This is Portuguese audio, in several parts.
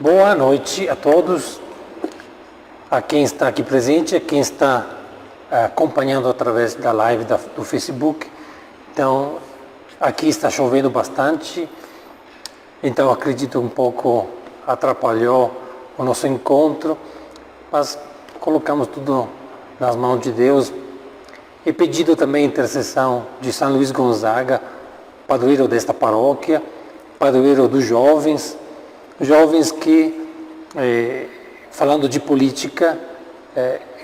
Boa noite a todos, a quem está aqui presente, a quem está acompanhando através da live do Facebook. Então, aqui está chovendo bastante, então acredito um pouco atrapalhou o nosso encontro, mas colocamos tudo nas mãos de Deus e pedido também a intercessão de São Luís Gonzaga, padroeiro desta paróquia, padroeiro dos jovens que, falando de política,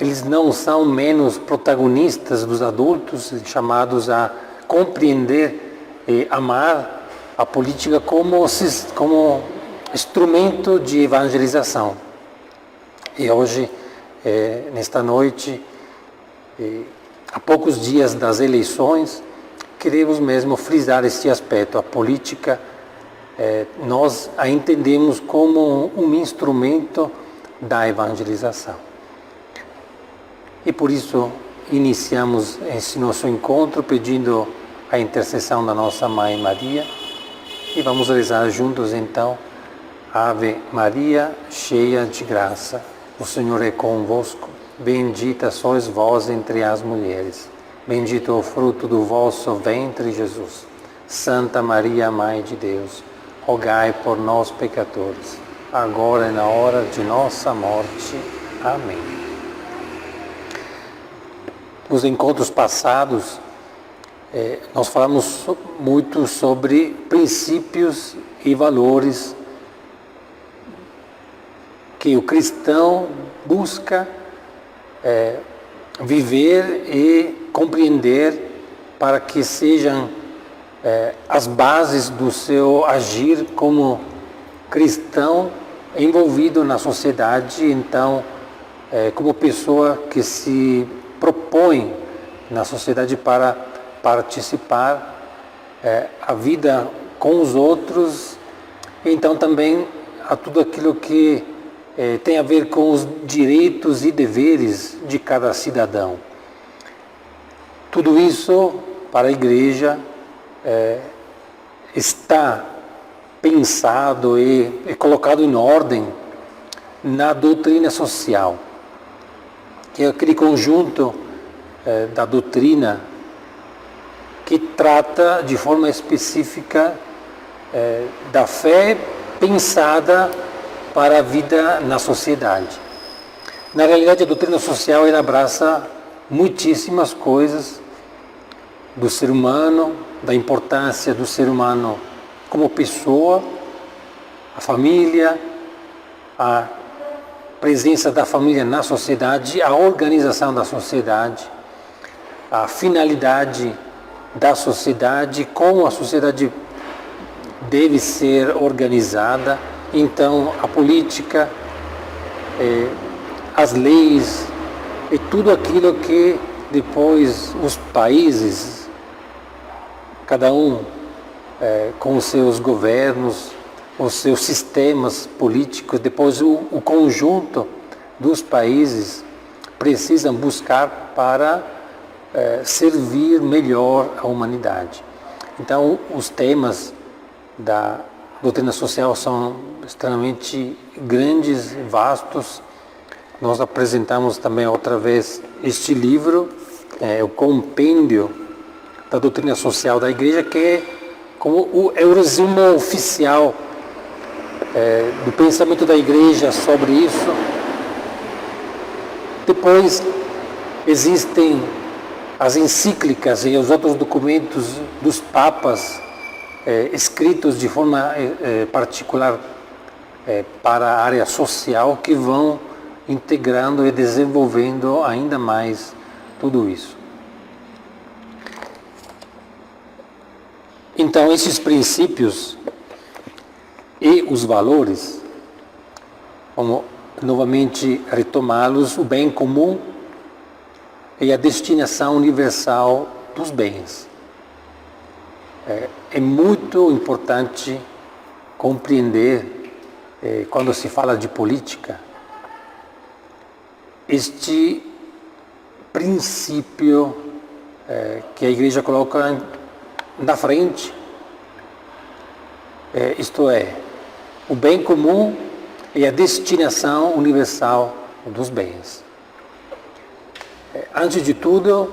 eles não são menos protagonistas dos adultos, chamados a compreender e amar a política como instrumento de evangelização. E hoje, nesta noite, a poucos dias das eleições, queremos mesmo frisar este aspecto. A política, nós a entendemos como um instrumento da evangelização. E por isso iniciamos esse nosso encontro pedindo a intercessão da nossa Mãe Maria e vamos rezar juntos então. Ave Maria, cheia de graça, o Senhor é convosco, bendita sois vós entre as mulheres, bendito é o fruto do vosso ventre, Jesus. Santa Maria, Mãe de Deus, rogai por nós, pecadores, agora e na hora de nossa morte. Amém. Nos encontros passados, nós falamos muito sobre princípios e valores que o cristão busca viver e compreender para que sejam as bases do seu agir como cristão envolvido na sociedade, então como pessoa que se propõe na sociedade para participar a vida com os outros, então também a tudo aquilo que tem a ver com os direitos e deveres de cada cidadão. Tudo isso para a Igreja está pensado e colocado em ordem na doutrina social, que é aquele conjunto da doutrina que trata de forma específica da fé pensada para a vida na sociedade. Na realidade, a doutrina social ela abraça muitíssimas coisas do ser humano, da importância do ser humano como pessoa, a família, a presença da família na sociedade, a organização da sociedade, a finalidade da sociedade, como a sociedade deve ser organizada, então a política, as leis e tudo aquilo que depois os países, cada um com os seus governos, os seus sistemas políticos, depois o conjunto dos países precisam buscar para servir melhor a humanidade. Então, os temas da doutrina social são extremamente grandes, vastos. Nós apresentamos também outra vez este livro, o Compêndio da Doutrina Social da Igreja, que é como o resumo oficial do pensamento da Igreja sobre isso. Depois existem as encíclicas e os outros documentos dos papas escritos de forma particular para a área social, que vão integrando e desenvolvendo ainda mais tudo isso. Então, esses princípios e os valores, vamos novamente retomá-los: o bem comum e a destinação universal dos bens. É muito importante compreender, quando se fala de política, este princípio que a Igreja coloca na frente, isto é, o bem comum é a destinação universal dos bens. Antes de tudo,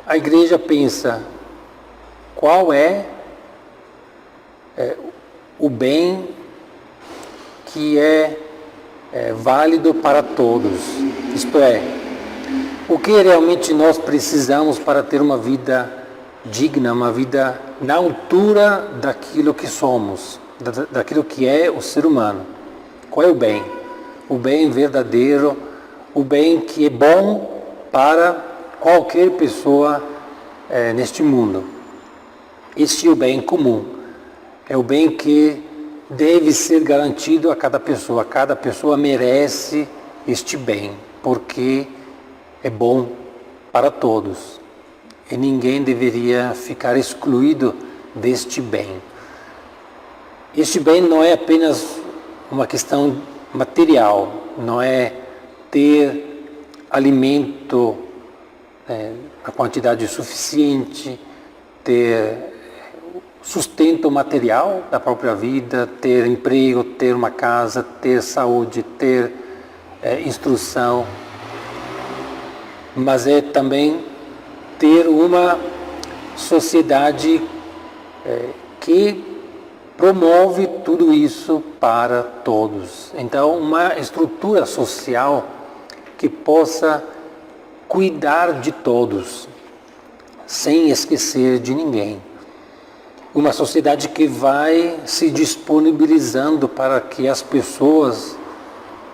a Igreja pensa qual é o bem que é válido para todos. Isto é, o que realmente nós precisamos para ter uma vida digna, uma vida na altura daquilo que somos, daquilo que é o ser humano. Qual é o bem? O bem verdadeiro, o bem que é bom para qualquer pessoa neste mundo. Este é o bem comum. É o bem que deve ser garantido a cada pessoa. Cada pessoa merece este bem, porque é bom para todos. E ninguém deveria ficar excluído deste bem. Este bem não é apenas uma questão material, não é ter alimento a quantidade suficiente, ter sustento material da própria vida, ter emprego, ter uma casa, ter saúde, ter instrução, mas é também ter uma sociedade que promove tudo isso para todos. Então, uma estrutura social que possa cuidar de todos, sem esquecer de ninguém. Uma sociedade que vai se disponibilizando para que as pessoas,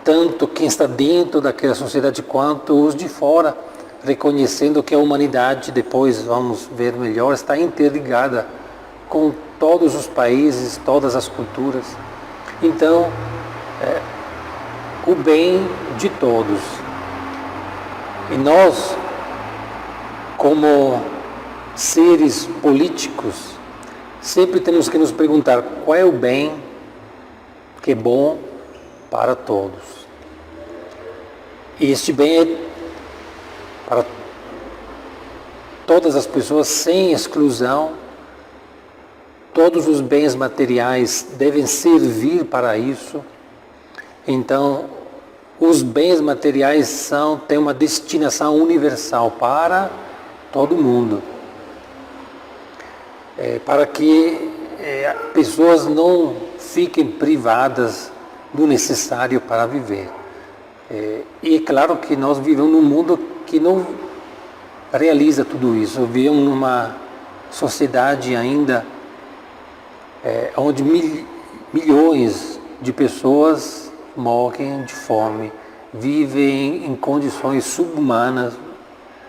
tanto quem está dentro daquela sociedade quanto os de fora, reconhecendo que a humanidade, depois vamos ver melhor, está interligada com todos os países, todas as culturas. Então, o bem de todos. E nós, como seres políticos, sempre temos que nos perguntar qual é o bem que é bom para todos. E este bem é para todas as pessoas, sem exclusão. Todos os bens materiais devem servir para isso. Então, os bens materiais têm uma destinação universal para todo mundo. Para que pessoas não fiquem privadas do necessário para viver. E é claro que nós vivemos num mundo que não realiza tudo isso. Vivemos numa sociedade ainda onde milhões de pessoas morrem de fome, vivem em condições subhumanas,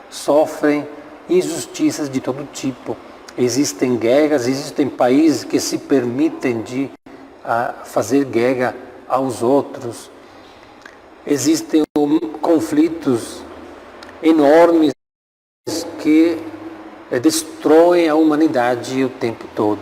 sofrem injustiças de todo tipo. Existem guerras, existem países que se permitem de fazer guerra aos outros. Existem conflitos enormes que destroem a humanidade o tempo todo.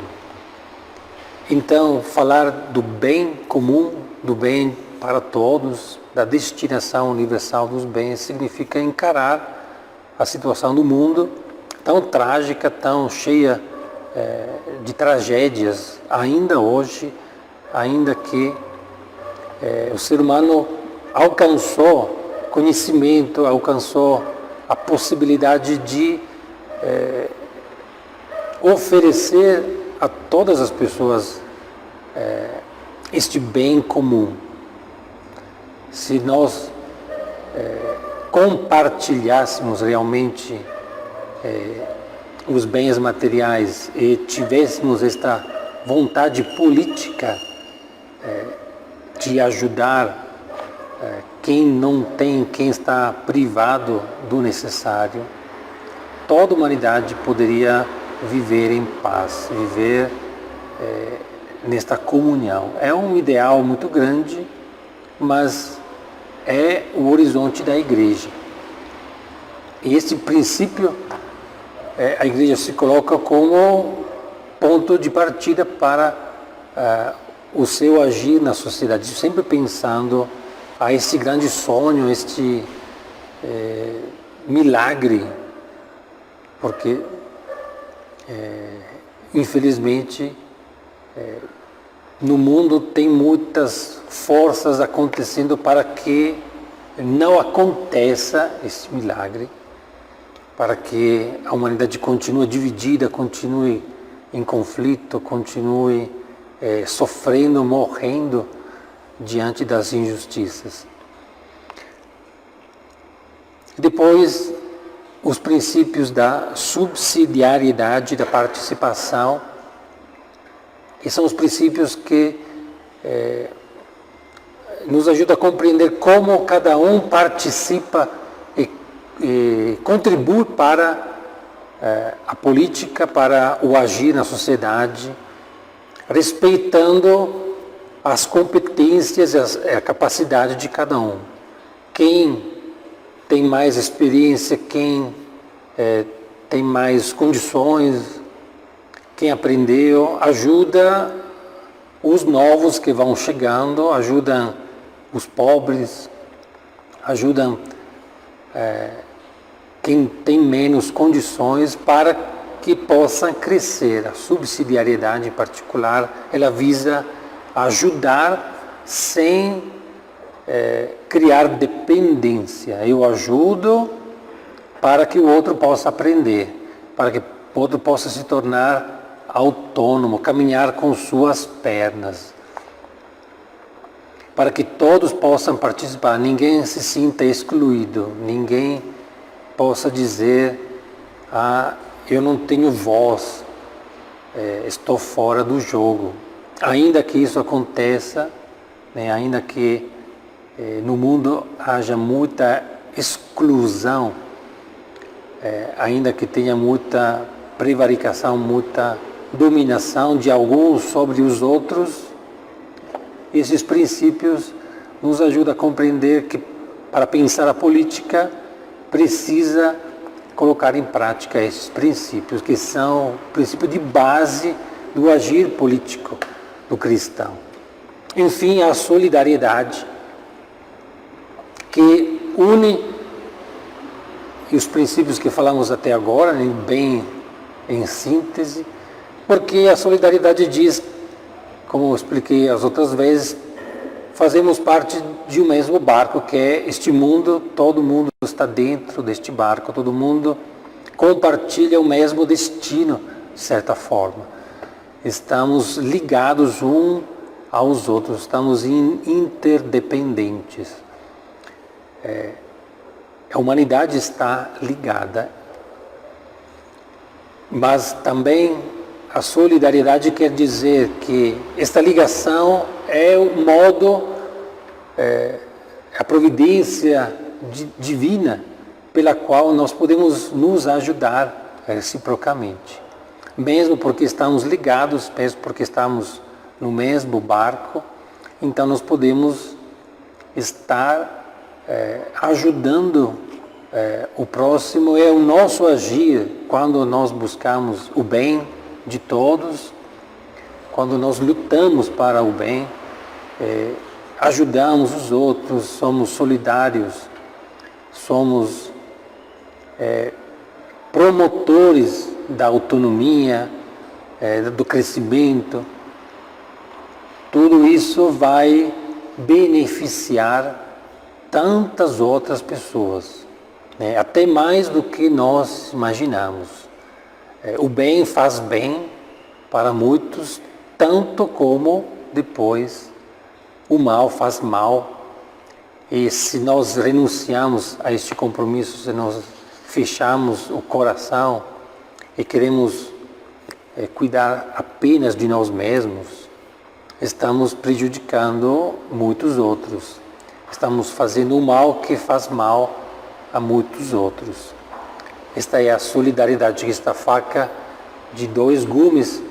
Então, falar do bem comum, do bem para todos, da destinação universal dos bens, significa encarar a situação do mundo tão trágica, tão cheia de tragédias, ainda hoje, ainda que o ser humano alcançou conhecimento, alcançou a possibilidade de oferecer a todas as pessoas este bem comum. Se nós compartilhássemos realmente os bens materiais e tivéssemos esta vontade política de ajudar quem não tem, quem está privado do necessário, toda a humanidade poderia viver em paz, viver nesta comunhão. É um ideal muito grande, mas é o horizonte da Igreja. E esse princípio, a Igreja se coloca como ponto de partida para o seu agir na sociedade, sempre pensando a esse grande sonho, este milagre, porque infelizmente no mundo tem muitas forças acontecendo para que não aconteça esse milagre, para que a humanidade continue dividida, continue em conflito, continue sofrendo, morrendo diante das injustiças. Depois, os princípios da subsidiariedade, da participação, e são os princípios que nos ajudam a compreender como cada um participa e contribui para a política, para o agir na sociedade, respeitando as competências e a capacidade de cada um. Quem tem mais experiência, quem tem mais condições, quem aprendeu, ajuda os novos que vão chegando, ajuda os pobres, ajuda quem tem menos condições para que possa crescer. A subsidiariedade em particular, ela visa ajudar sem criar dependência. Eu ajudo para que o outro possa aprender, para que o outro possa se tornar autônomo, caminhar com suas pernas, para que todos possam participar, ninguém se sinta excluído, ninguém possa dizer, eu não tenho voz, estou fora do jogo. Ainda que isso aconteça, né, ainda que no mundo haja muita exclusão, ainda que tenha muita prevaricação, muita dominação de alguns sobre os outros, esses princípios nos ajudam a compreender que para pensar a política precisa colocar em prática esses princípios, que são o princípio de base do agir político do cristão. Enfim, a solidariedade que une os princípios que falamos até agora, bem em síntese, porque a solidariedade diz, como eu expliquei as outras vezes, fazemos parte de um mesmo barco, que é este mundo, todo mundo está dentro deste barco, todo mundo compartilha o mesmo destino, de certa forma. Estamos ligados uns aos outros, estamos interdependentes. A humanidade está ligada, mas também a solidariedade quer dizer que esta ligação é o modo, a providência divina pela qual nós podemos nos ajudar reciprocamente. Mesmo porque estamos ligados, mesmo porque estamos no mesmo barco, então nós podemos estar ajudando o próximo. É o nosso agir quando nós buscamos o bem de todos, quando nós lutamos para o bem, ajudamos os outros, somos solidários, somos promotores da autonomia, do crescimento. Tudo isso vai beneficiar tantas outras pessoas, né? Até mais do que nós imaginamos. O bem faz bem para muitos, tanto como depois o mal faz mal. E se nós renunciamos a este compromisso, se nós fechamos o coração e queremos cuidar apenas de nós mesmos, estamos prejudicando muitos outros. Estamos fazendo o mal que faz mal a muitos outros. Esta é a solidariedade, esta faca de dois gumes,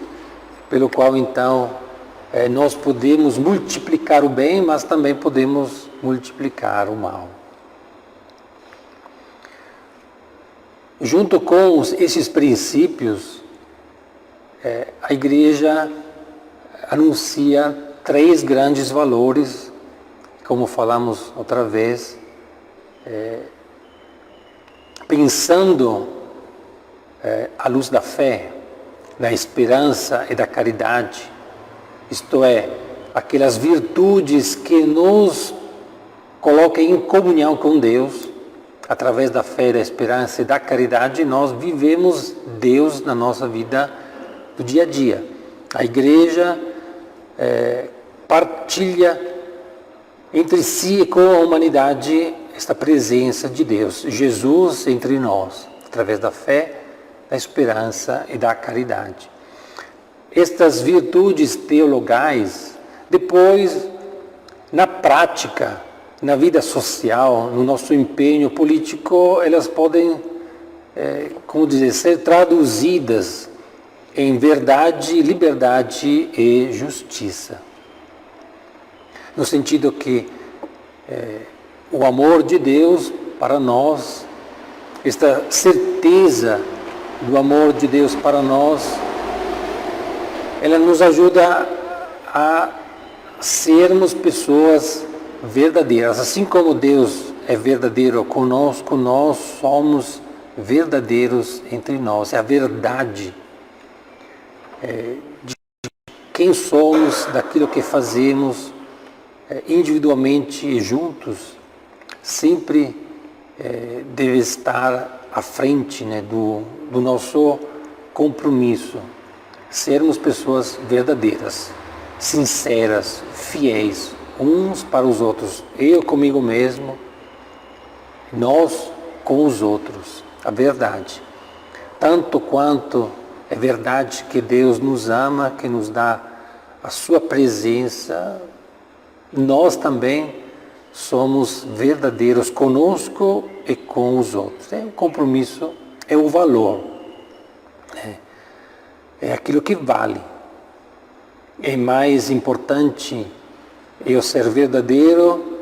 pelo qual então nós podemos multiplicar o bem, mas também podemos multiplicar o mal. Junto com esses princípios, a Igreja anuncia 3 grandes valores, como falamos outra vez, pensando à luz da fé, da esperança e da caridade, isto é, aquelas virtudes que nos colocam em comunhão com Deus, através da fé, da esperança e da caridade, nós vivemos Deus na nossa vida do dia a dia. A igreja partilha entre si e com a humanidade esta presença de Deus, Jesus entre nós, através da fé, da esperança e da caridade. Estas virtudes teologais, depois, na prática, na vida social, no nosso empenho político, elas podem, ser traduzidas em verdade, liberdade e justiça. No sentido que o amor de Deus para nós, esta certeza do amor de Deus para nós, ela nos ajuda a sermos pessoas verdadeiras. Assim como Deus é verdadeiro conosco, nós somos verdadeiros entre nós. É a verdade de quem somos, daquilo que fazemos individualmente e juntos, sempre deve estar à frente, né, do nosso compromisso. Sermos pessoas verdadeiras, sinceras, fiéis, uns para os outros. Eu comigo mesmo, nós com os outros. A verdade. Tanto quanto é verdade que Deus nos ama, que nos dá a sua presença, nós também somos verdadeiros conosco e com os outros. O compromisso é o valor. É aquilo que vale. É mais importante eu ser verdadeiro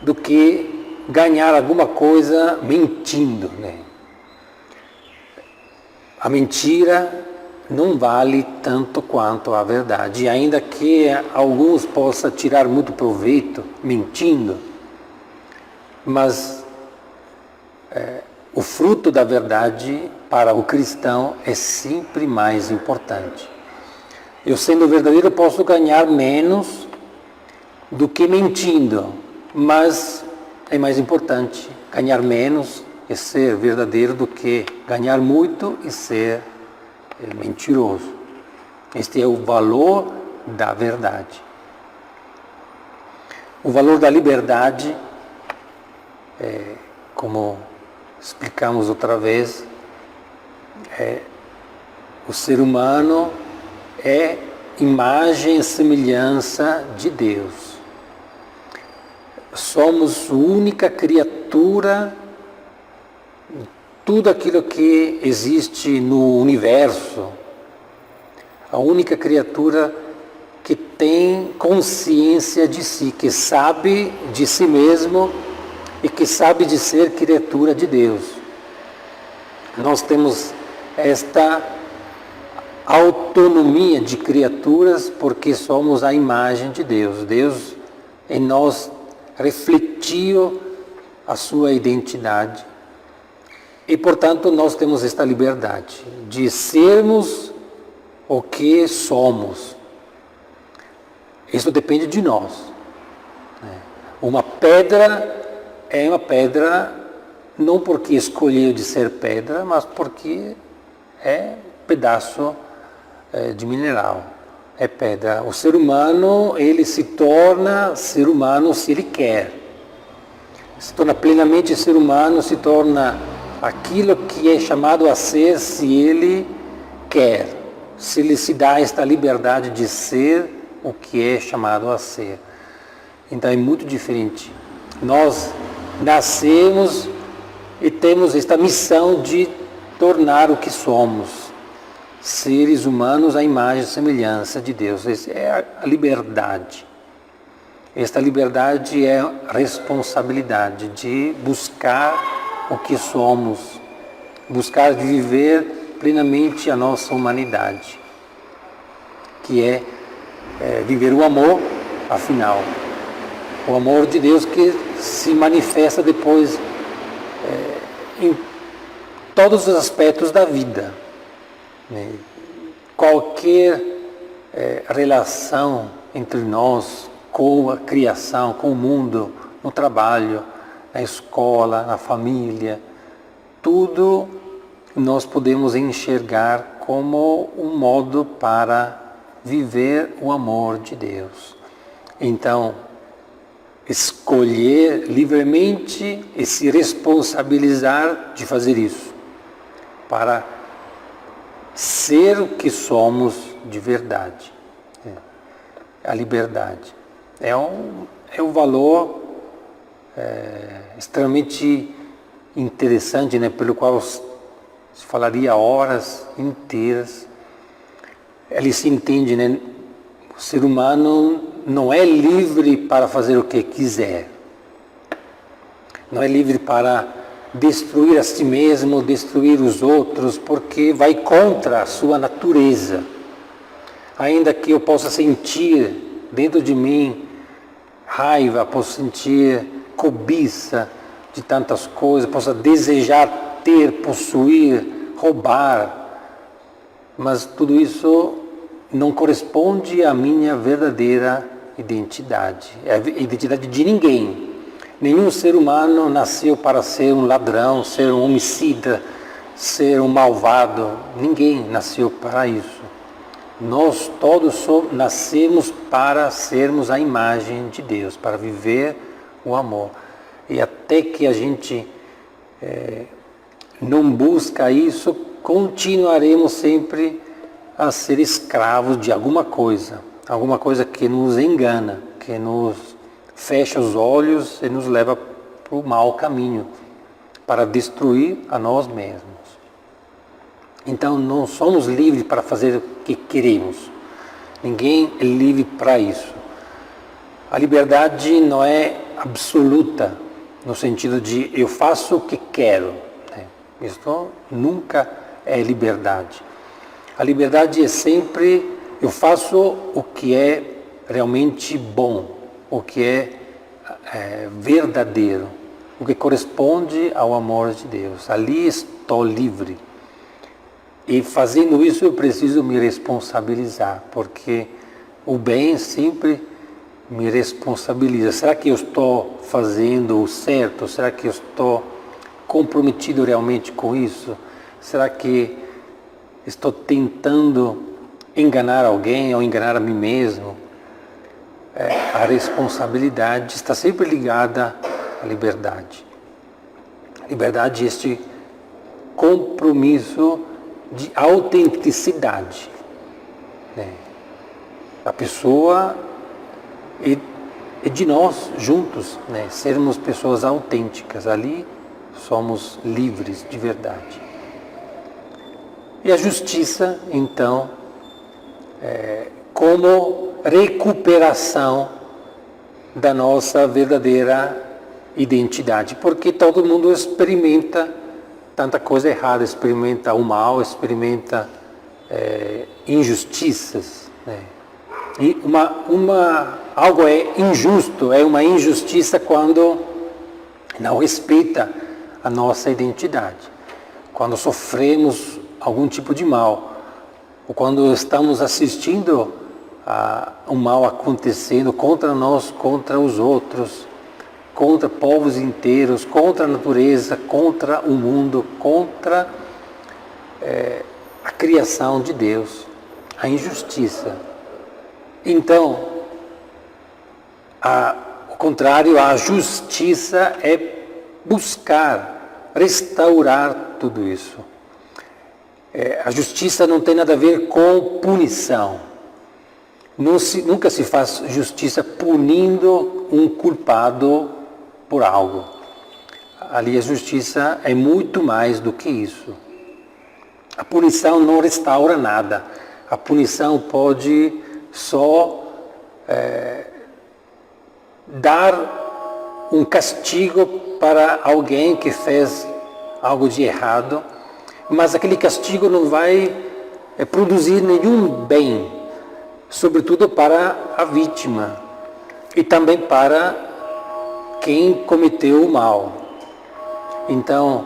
do que ganhar alguma coisa mentindo, né? A mentira não vale tanto quanto a verdade. E ainda que alguns possam tirar muito proveito mentindo, mas o fruto da verdade para o cristão é sempre mais importante. Eu sendo verdadeiro posso ganhar menos do que mentindo, mas é mais importante ganhar menos e ser verdadeiro do que ganhar muito e ser mentiroso. Este é o valor da verdade. O valor da liberdade, como explicamos outra vez, o ser humano é imagem e semelhança de Deus. Somos a única criatura, tudo aquilo que existe no universo, a única criatura que tem consciência de si, que sabe de si mesmo e que sabe de ser criatura de Deus. Nós temos esta autonomia de criaturas porque somos a imagem de Deus. Deus em nós refletiu a sua identidade e, portanto, nós temos esta liberdade de sermos o que somos. Isso depende de nós. Uma pedra é uma pedra não porque escolheu de ser pedra, mas porque é pedaço de mineral, é pedra. O ser humano, ele se torna ser humano se ele quer. Se torna plenamente ser humano, se torna aquilo que é chamado a ser se ele quer. Se ele se dá esta liberdade de ser o que é chamado a ser. Então é muito diferente. Nós nascemos e temos esta missão de tornar o que somos. Seres humanos à imagem e semelhança de Deus. Essa é a liberdade. Esta liberdade é a responsabilidade de buscar o que somos, buscar viver plenamente a nossa humanidade, que é viver o amor, afinal. O amor de Deus que se manifesta depois em todos os aspectos da vida. Qualquer relação entre nós com a criação, com o mundo, no trabalho, na escola, na família, tudo nós podemos enxergar como um modo para viver o amor de Deus. Então, escolher livremente e se responsabilizar de fazer isso, para ser o que somos de verdade. A liberdade. É um valor extremamente interessante, né, pelo qual se falaria horas inteiras. Ele se entende, né? O ser humano não é livre para fazer o que quiser. Não é livre para destruir a si mesmo, destruir os outros, porque vai contra a sua natureza. Ainda que eu possa sentir dentro de mim raiva, posso sentir cobiça de tantas coisas, posso desejar ter, possuir, roubar, mas tudo isso não corresponde à minha verdadeira identidade, é a identidade de ninguém. Nenhum ser humano nasceu para ser um ladrão, ser um homicida, ser um malvado. Ninguém nasceu para isso. Nós todos nascemos para sermos a imagem de Deus, para viver o amor. E até que a gente não busca isso, continuaremos sempre a ser escravos de alguma coisa que nos engana, que nos fecha os olhos e nos leva para o mau caminho, para destruir a nós mesmos. Então não somos livres para fazer o que queremos. Ninguém é livre para isso. A liberdade não é absoluta, no sentido de eu faço o que quero. Isso nunca é liberdade. A liberdade é sempre eu faço o que é realmente bom, o que é verdadeiro, o que corresponde ao amor de Deus. Ali estou livre. E fazendo isso eu preciso me responsabilizar, porque o bem sempre me responsabiliza. Será que eu estou fazendo o certo? Será que eu estou comprometido realmente com isso? Será que estou tentando enganar alguém ou enganar a mim mesmo? A responsabilidade está sempre ligada à liberdade. A liberdade é este compromisso de autenticidade. A pessoa e de nós juntos, sermos pessoas autênticas. Ali somos livres de verdade. E a justiça, então, como recuperação da nossa verdadeira identidade, porque todo mundo experimenta tanta coisa errada, experimenta o mal, experimenta injustiças. E algo é injusto, é uma injustiça quando não respeita a nossa identidade, quando sofremos algum tipo de mal, ou quando estamos assistindo a um mal acontecendo contra nós, contra os outros, contra povos inteiros, contra a natureza, contra o mundo, contra a criação de Deus, a injustiça. Então, ao contrário, a justiça é buscar restaurar tudo isso. A justiça não tem nada a ver com punição. Nunca se faz justiça punindo um culpado por algo. Ali a justiça é muito mais do que isso. A punição não restaura nada. A punição pode só dar um castigo para alguém que fez algo de errado, mas aquele castigo não vai produzir nenhum bem, sobretudo para a vítima e também para quem cometeu o mal. Então,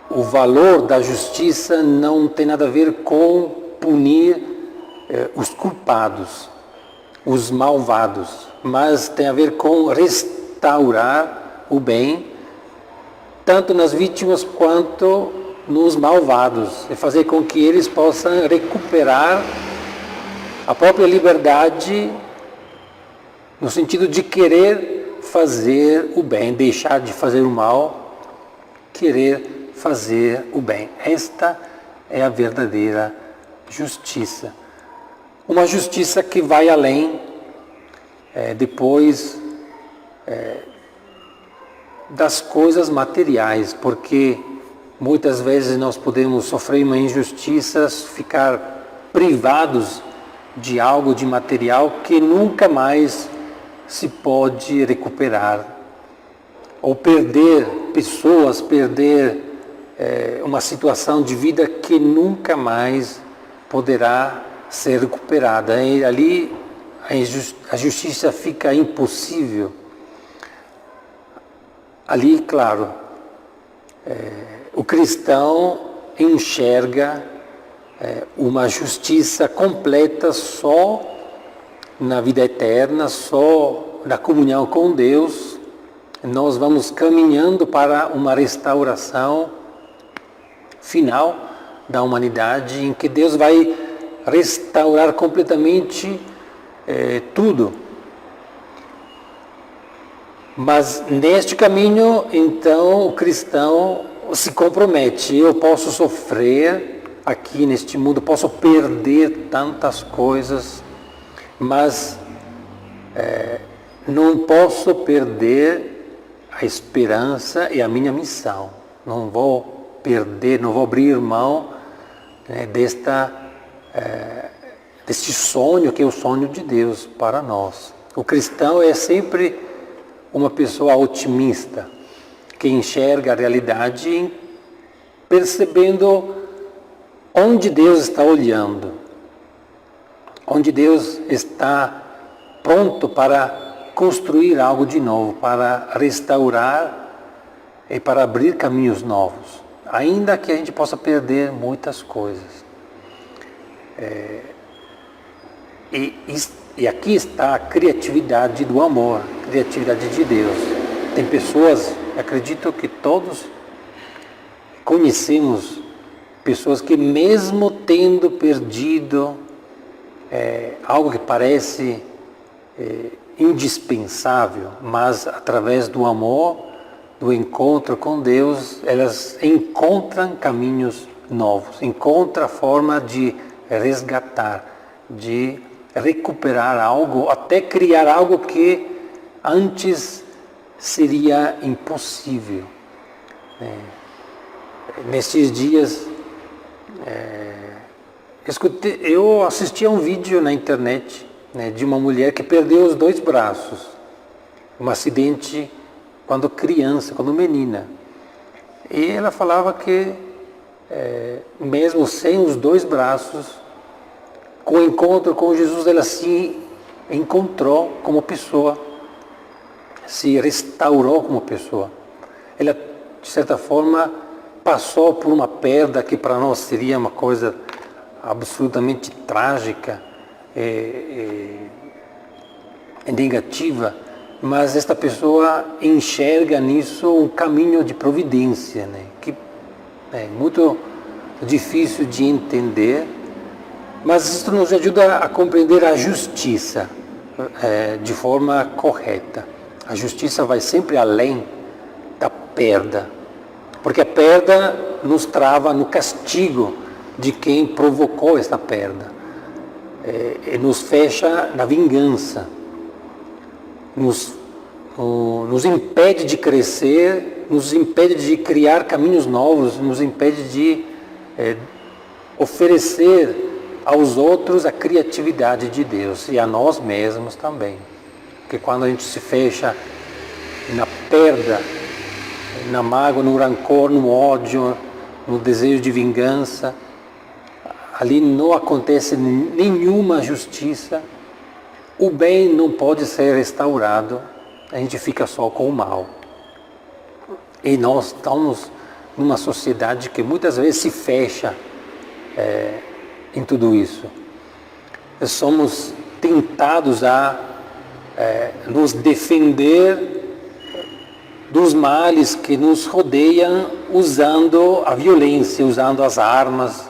o valor da justiça não tem nada a ver com punir os culpados, os malvados, mas tem a ver com restaurar o bem, tanto nas vítimas quanto nos malvados, e fazer com que eles possam recuperar a própria liberdade, no sentido de querer fazer o bem, deixar de fazer o mal, querer fazer o bem. Esta é a verdadeira justiça. Uma justiça que vai além, depois, das coisas materiais, porque muitas vezes nós podemos sofrer uma injustiça, ficar privados de algo de material que nunca mais se pode recuperar, ou perder pessoas, perder uma situação de vida que nunca mais poderá ser recuperada. E ali a justiça fica impossível. Ali, claro, o cristão enxerga uma justiça completa só na vida eterna, só na comunhão com Deus. Nós vamos caminhando para uma restauração final da humanidade, em que Deus vai restaurar completamente tudo. Mas neste caminho, então, o cristão se compromete. Eu posso sofrer aqui neste mundo, posso perder tantas coisas, mas não posso perder a esperança e a minha missão. Não vou perder, não vou abrir mão deste sonho que é o sonho de Deus para nós. O cristão é sempre uma pessoa otimista, que enxerga a realidade percebendo onde Deus está olhando, onde Deus está pronto para construir algo de novo, para restaurar e para abrir caminhos novos, ainda que a gente possa perder muitas coisas. E aqui está a criatividade do amor, a criatividade de Deus. Tem pessoas, acredito que todos conhecemos pessoas que, mesmo tendo perdido algo que parece indispensável, mas através do amor, do encontro com Deus, elas encontram caminhos novos, encontram a forma de resgatar, de recuperar algo, até criar algo que antes seria impossível. Nesses dias, eu assisti a um vídeo na internet de uma mulher que perdeu os 2 braços, um acidente quando criança, quando menina. E ela falava que, mesmo sem os 2 braços, com o encontro com Jesus, ela se encontrou como pessoa, se restaurou como pessoa. Ela, de certa forma, passou por uma perda que para nós seria uma coisa absolutamente trágica e negativa, mas esta pessoa enxerga nisso um caminho de providência, que é muito difícil de entender, mas isso nos ajuda a compreender a justiça de forma correta. A justiça vai sempre além da perda, porque a perda nos trava no castigo de quem provocou esta perda, e nos fecha na vingança, nos impede de crescer, nos impede de criar caminhos novos, nos impede de oferecer aos outros a criatividade de Deus e a nós mesmos também. Porque quando a gente se fecha na perda, na mágoa, no rancor, no ódio, no desejo de vingança, ali não acontece nenhuma justiça, o bem não pode ser restaurado, a gente fica só com o mal. E nós estamos numa sociedade que muitas vezes se fecha em tudo isso. somos tentados a nos defender dos males que nos rodeiam usando a violência, usando as armas,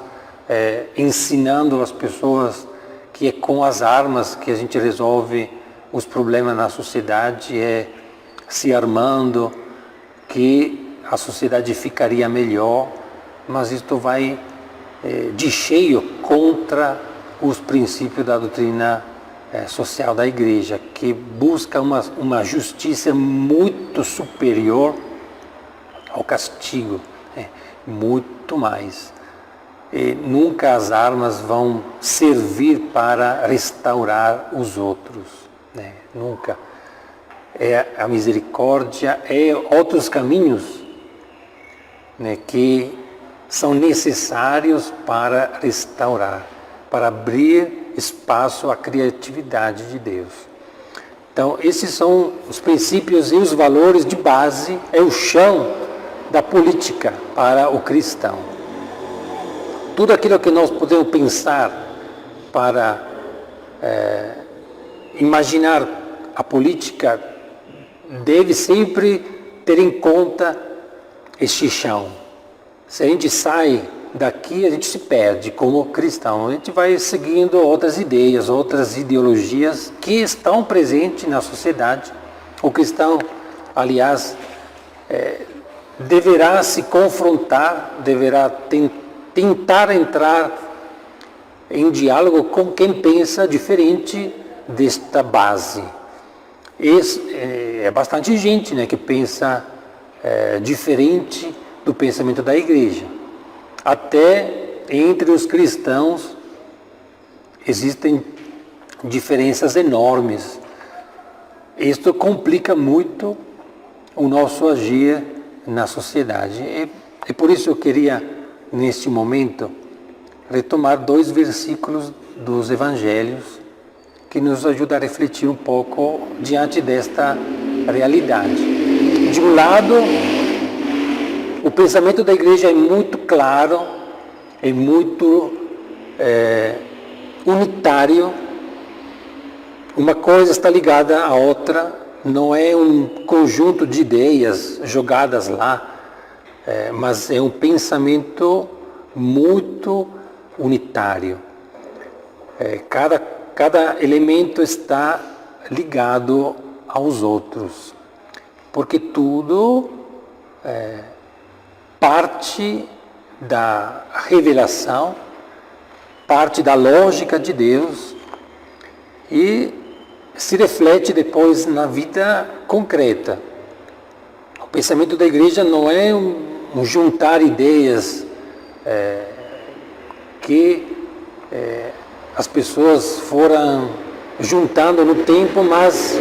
ensinando as pessoas que é com as armas que a gente resolve os problemas na sociedade, se armando, que a sociedade ficaria melhor, mas isto vai de cheio contra os princípios da doutrina social da Igreja, que busca uma justiça muito superior ao castigo, muito mais. E nunca as armas vão servir para restaurar os outros, nunca. É a misericórdia, outros caminhos que são necessários para restaurar, para abrir espaço à criatividade de Deus. Então, esses são os princípios e os valores de base, é o chão da política para o cristão. Tudo aquilo que nós podemos pensar para imaginar a política deve sempre ter em conta este chão. Se a gente sai daqui, a gente se perde como cristão. A gente vai seguindo outras ideias, outras ideologias que estão presentes na sociedade. O cristão, aliás, deverá se confrontar, deverá tentar entrar em diálogo com quem pensa diferente desta base. É bastante gente que pensa diferente do pensamento da Igreja. Até entre os cristãos existem diferenças enormes. Isto complica muito o nosso agir na sociedade. E por isso eu queria, neste momento, retomar 2 versículos dos Evangelhos que nos ajudam a refletir um pouco diante desta realidade. De um lado, o pensamento da Igreja é muito claro, é muito unitário. Uma coisa está ligada à outra, não é um conjunto de ideias jogadas lá, mas é um pensamento muito unitário. Cada elemento está ligado aos outros, porque tudo parte da revelação, parte da lógica de Deus e se reflete depois na vida concreta. O pensamento da Igreja não é um juntar ideias que as pessoas foram juntando no tempo, mas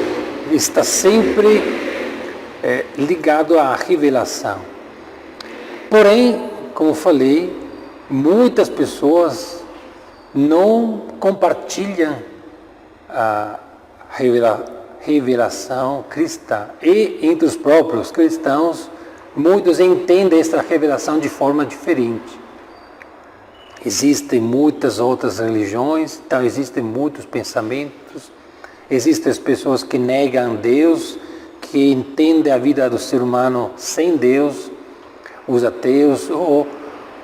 está sempre ligado à revelação. Porém, como falei, muitas pessoas não compartilham a revelação cristã. E entre os próprios cristãos, muitos entendem esta revelação de forma diferente. Existem muitas outras religiões, então existem muitos pensamentos, existem as pessoas que negam Deus, que entendem a vida do ser humano sem Deus, os ateus ou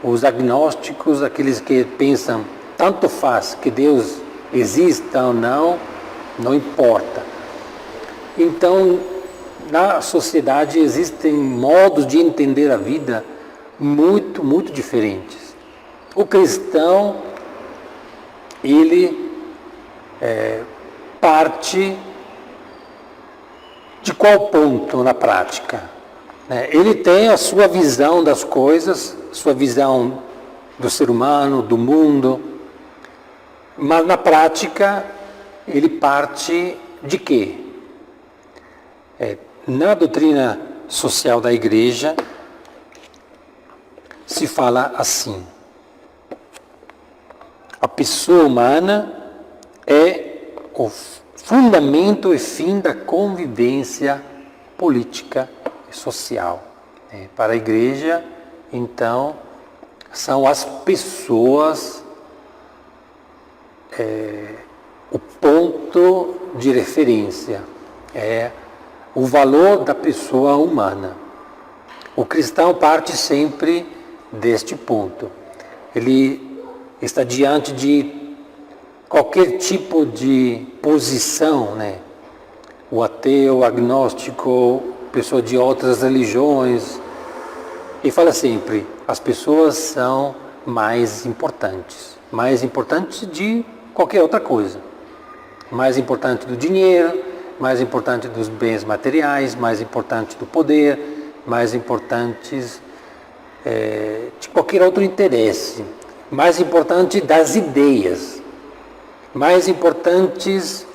os agnósticos, aqueles que pensam, tanto faz que Deus exista ou não, não importa. Então, na sociedade existem modos de entender a vida muito, muito diferentes. O cristão, ele parte de qual ponto na prática? Ele tem a sua visão das coisas, sua visão do ser humano, do mundo, mas na prática ele parte de quê? Na doutrina social da Igreja se fala assim: a pessoa humana é o fundamento e fim da convivência política e social. Para a Igreja, então, são as pessoas o ponto de referência, é o valor da pessoa humana. O cristão parte sempre deste ponto. Ele está diante de qualquer tipo de posição, né? O ateu, o agnóstico, pessoa de outras religiões, e fala sempre, as pessoas são mais importantes de qualquer outra coisa, mais importante do dinheiro, mais importante dos bens materiais, mais importante do poder, mais importantes de qualquer outro interesse, mais importante das ideias, mais importantes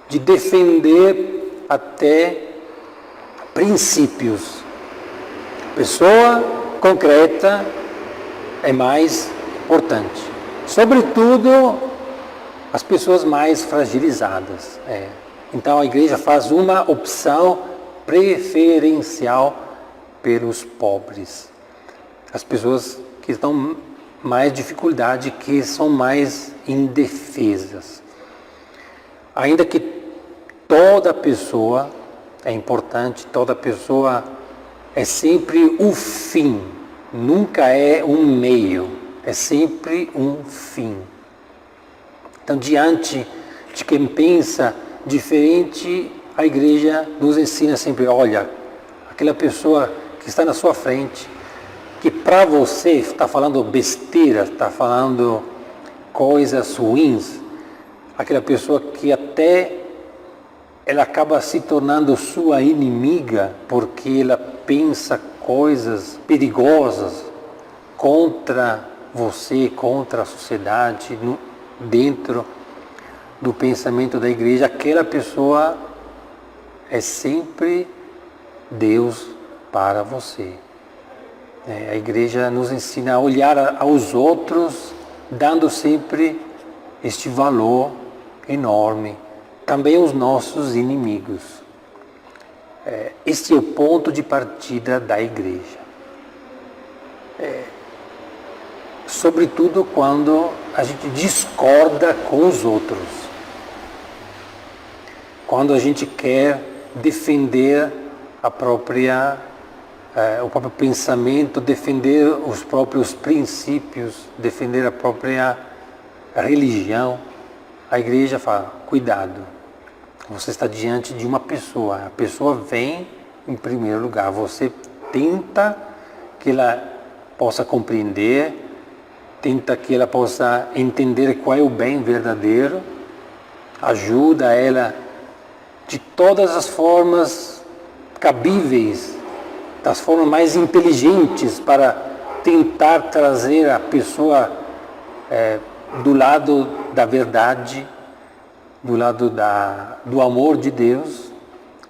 de defender até princípios. Pessoa concreta é mais importante. Sobretudo, as pessoas mais fragilizadas. Então, a igreja faz uma opção preferencial pelos pobres. As pessoas que estão mais dificuldade, que são mais indefesas. Ainda que toda pessoa é importante, toda pessoa é sempre o fim, nunca é um meio, é sempre um fim. Então, diante de quem pensa diferente, a igreja nos ensina sempre, olha, aquela pessoa que está na sua frente, que para você está falando besteira, está falando coisas ruins, aquela pessoa que até ela acaba se tornando sua inimiga porque ela pensa coisas perigosas contra você, contra a sociedade, dentro do pensamento da igreja, aquela pessoa é sempre Deus para você. A igreja nos ensina a olhar aos outros, dando sempre este valor enorme, também aos nossos inimigos. Este é o ponto de partida da igreja. Sobretudo quando a gente discorda com os outros. Quando a gente quer defender o próprio pensamento, defender os próprios princípios, defender a própria religião, a igreja fala, cuidado, você está diante de uma pessoa, a pessoa vem em primeiro lugar, você tenta que ela possa compreender, tenta que ela possa entender qual é o bem verdadeiro, ajuda ela de todas as formas cabíveis, das formas mais inteligentes para tentar trazer a pessoa do lado da verdade, do lado do amor de Deus,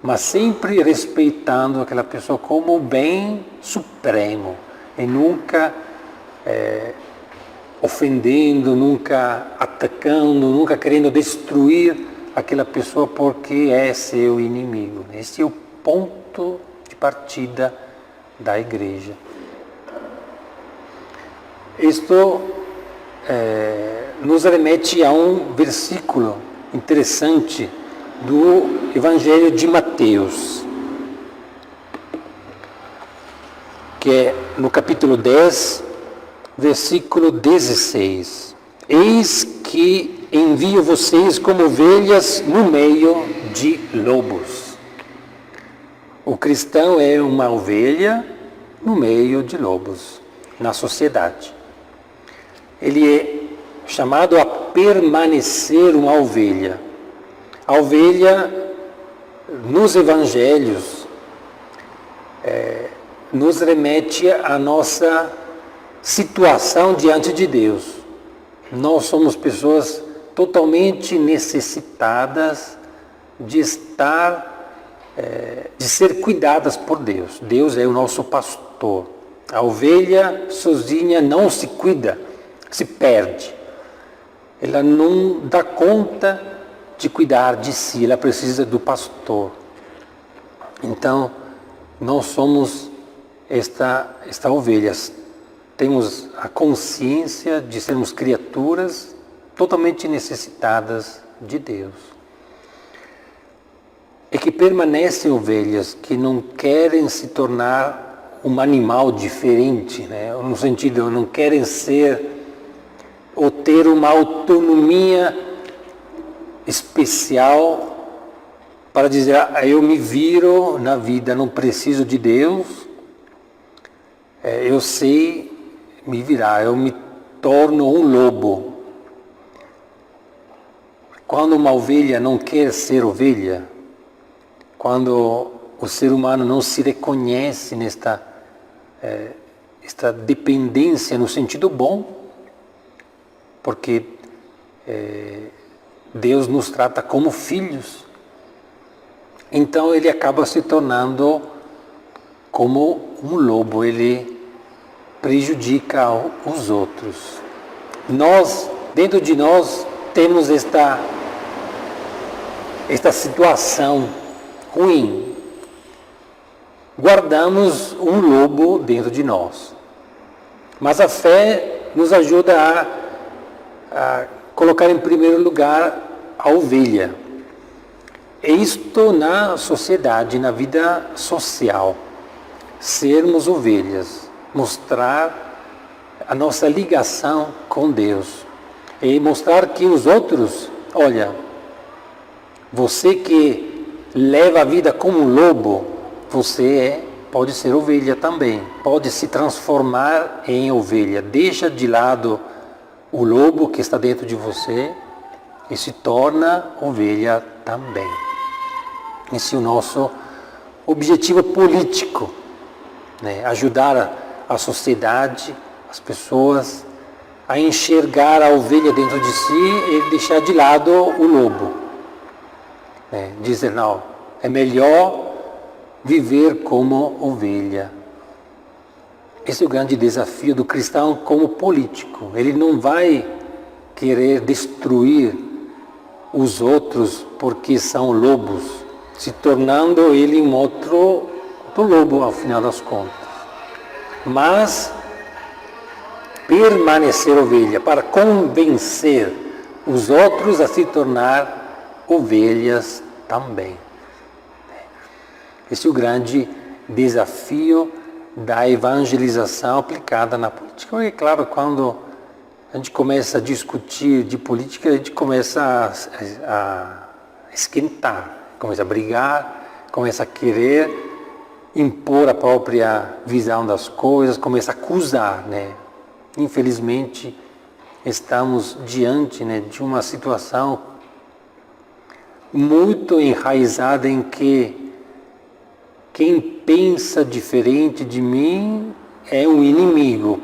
mas sempre respeitando aquela pessoa como o bem supremo e nunca ofendendo, nunca atacando, nunca querendo destruir aquela pessoa porque é seu inimigo. Esse é o ponto de partida da igreja. Isto nos remete a um versículo interessante do Evangelho de Mateus, que é no capítulo 10, versículo 16. Eis que envio vocês como ovelhas no meio de lobos. O cristão é uma ovelha no meio de lobos, na sociedade. Ele é chamado a permanecer uma ovelha. A ovelha, nos evangelhos, nos remete à nossa situação diante de Deus. Nós somos pessoas totalmente necessitadas de ser cuidadas por Deus. Deus é o nosso pastor. A ovelha sozinha não se cuida, se perde. Ela não dá conta de cuidar de si, ela precisa do pastor. Então, nós somos esta ovelha. Temos a consciência de sermos criaturas totalmente necessitadas de Deus. E que permanecem ovelhas, que não querem se tornar um animal diferente, né? No sentido, não querem ser ou ter uma autonomia especial para dizer, eu me viro na vida, não preciso de Deus, eu sei me virar, eu me torno um lobo. Quando uma ovelha não quer ser ovelha, quando o ser humano não se reconhece esta dependência no sentido bom, porque Deus nos trata como filhos, então ele acaba se tornando como um lobo, ele prejudica os outros. Nós, dentro de nós, temos esta situação ruim. Guardamos um lobo dentro de nós. Mas a fé nos ajuda a colocar em primeiro lugar a ovelha. E isto na sociedade, na vida social. Sermos ovelhas, mostrar a nossa ligação com Deus. E mostrar que os outros, olha, você que leva a vida como um lobo, você pode ser ovelha também, pode se transformar em ovelha. Deixa de lado o lobo que está dentro de você e se torna ovelha também. Esse é o nosso objetivo político, né? Ajudar a sociedade, as pessoas a enxergar a ovelha dentro de si e deixar de lado o lobo. Dizer, não, é melhor viver como ovelha. Esse é o grande desafio do cristão como político. Ele não vai querer destruir os outros porque são lobos, se tornando ele um outro lobo ao final das contas. Mas permanecer ovelha para convencer os outros a se tornar ovelhas também. Esse é o grande desafio da evangelização aplicada na política. E claro, quando a gente começa a discutir de política, a gente começa a esquentar, começa a brigar, começa a querer impor a própria visão das coisas, começa a acusar, né? Infelizmente, estamos diante, né, de uma situação muito enraizada em que quem pensa diferente de mim é um inimigo.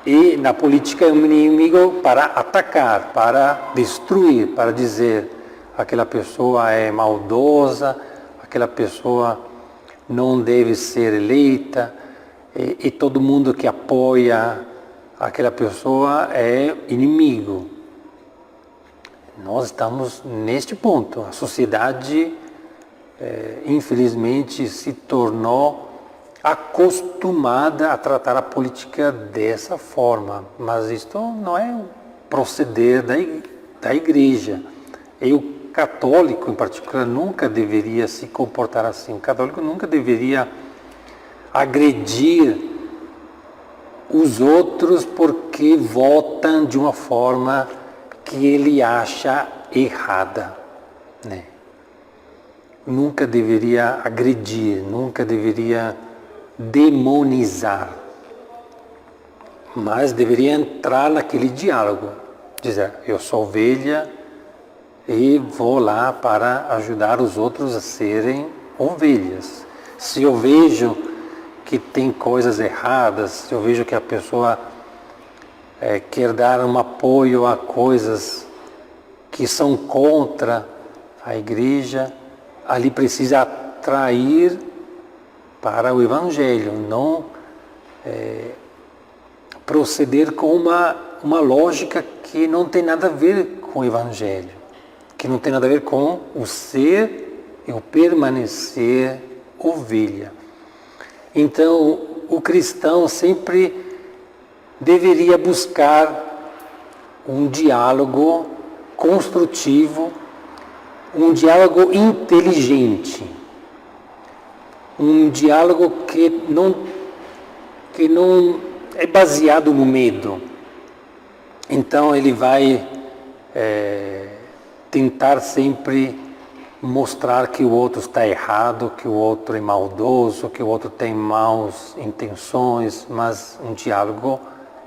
E na política é um inimigo para atacar, para destruir, para dizer aquela pessoa é maldosa, aquela pessoa não deve ser eleita, e todo mundo que apoia aquela pessoa é inimigo. Nós estamos neste ponto. A sociedade, infelizmente, se tornou acostumada a tratar a política dessa forma. Mas isto não é um proceder da igreja. E o católico, em particular, nunca deveria se comportar assim. O católico nunca deveria agredir os outros porque votam de uma forma que ele acha errada, né? Nunca deveria agredir, nunca deveria demonizar, mas deveria entrar naquele diálogo, dizer, eu sou ovelha e vou lá para ajudar os outros a serem ovelhas. Se eu vejo que tem coisas erradas, se eu vejo que a pessoa quer dar um apoio a coisas que são contra a igreja, ali precisa atrair para o Evangelho, não proceder com uma lógica que não tem nada a ver com o Evangelho, que não tem nada a ver com o ser e o permanecer ovelha. Então, o cristão sempre deveria buscar um diálogo construtivo, um diálogo inteligente, um diálogo que não é baseado no medo. Então ele vai tentar sempre mostrar que o outro está errado, que o outro é maldoso, que o outro tem maus intenções, mas um diálogo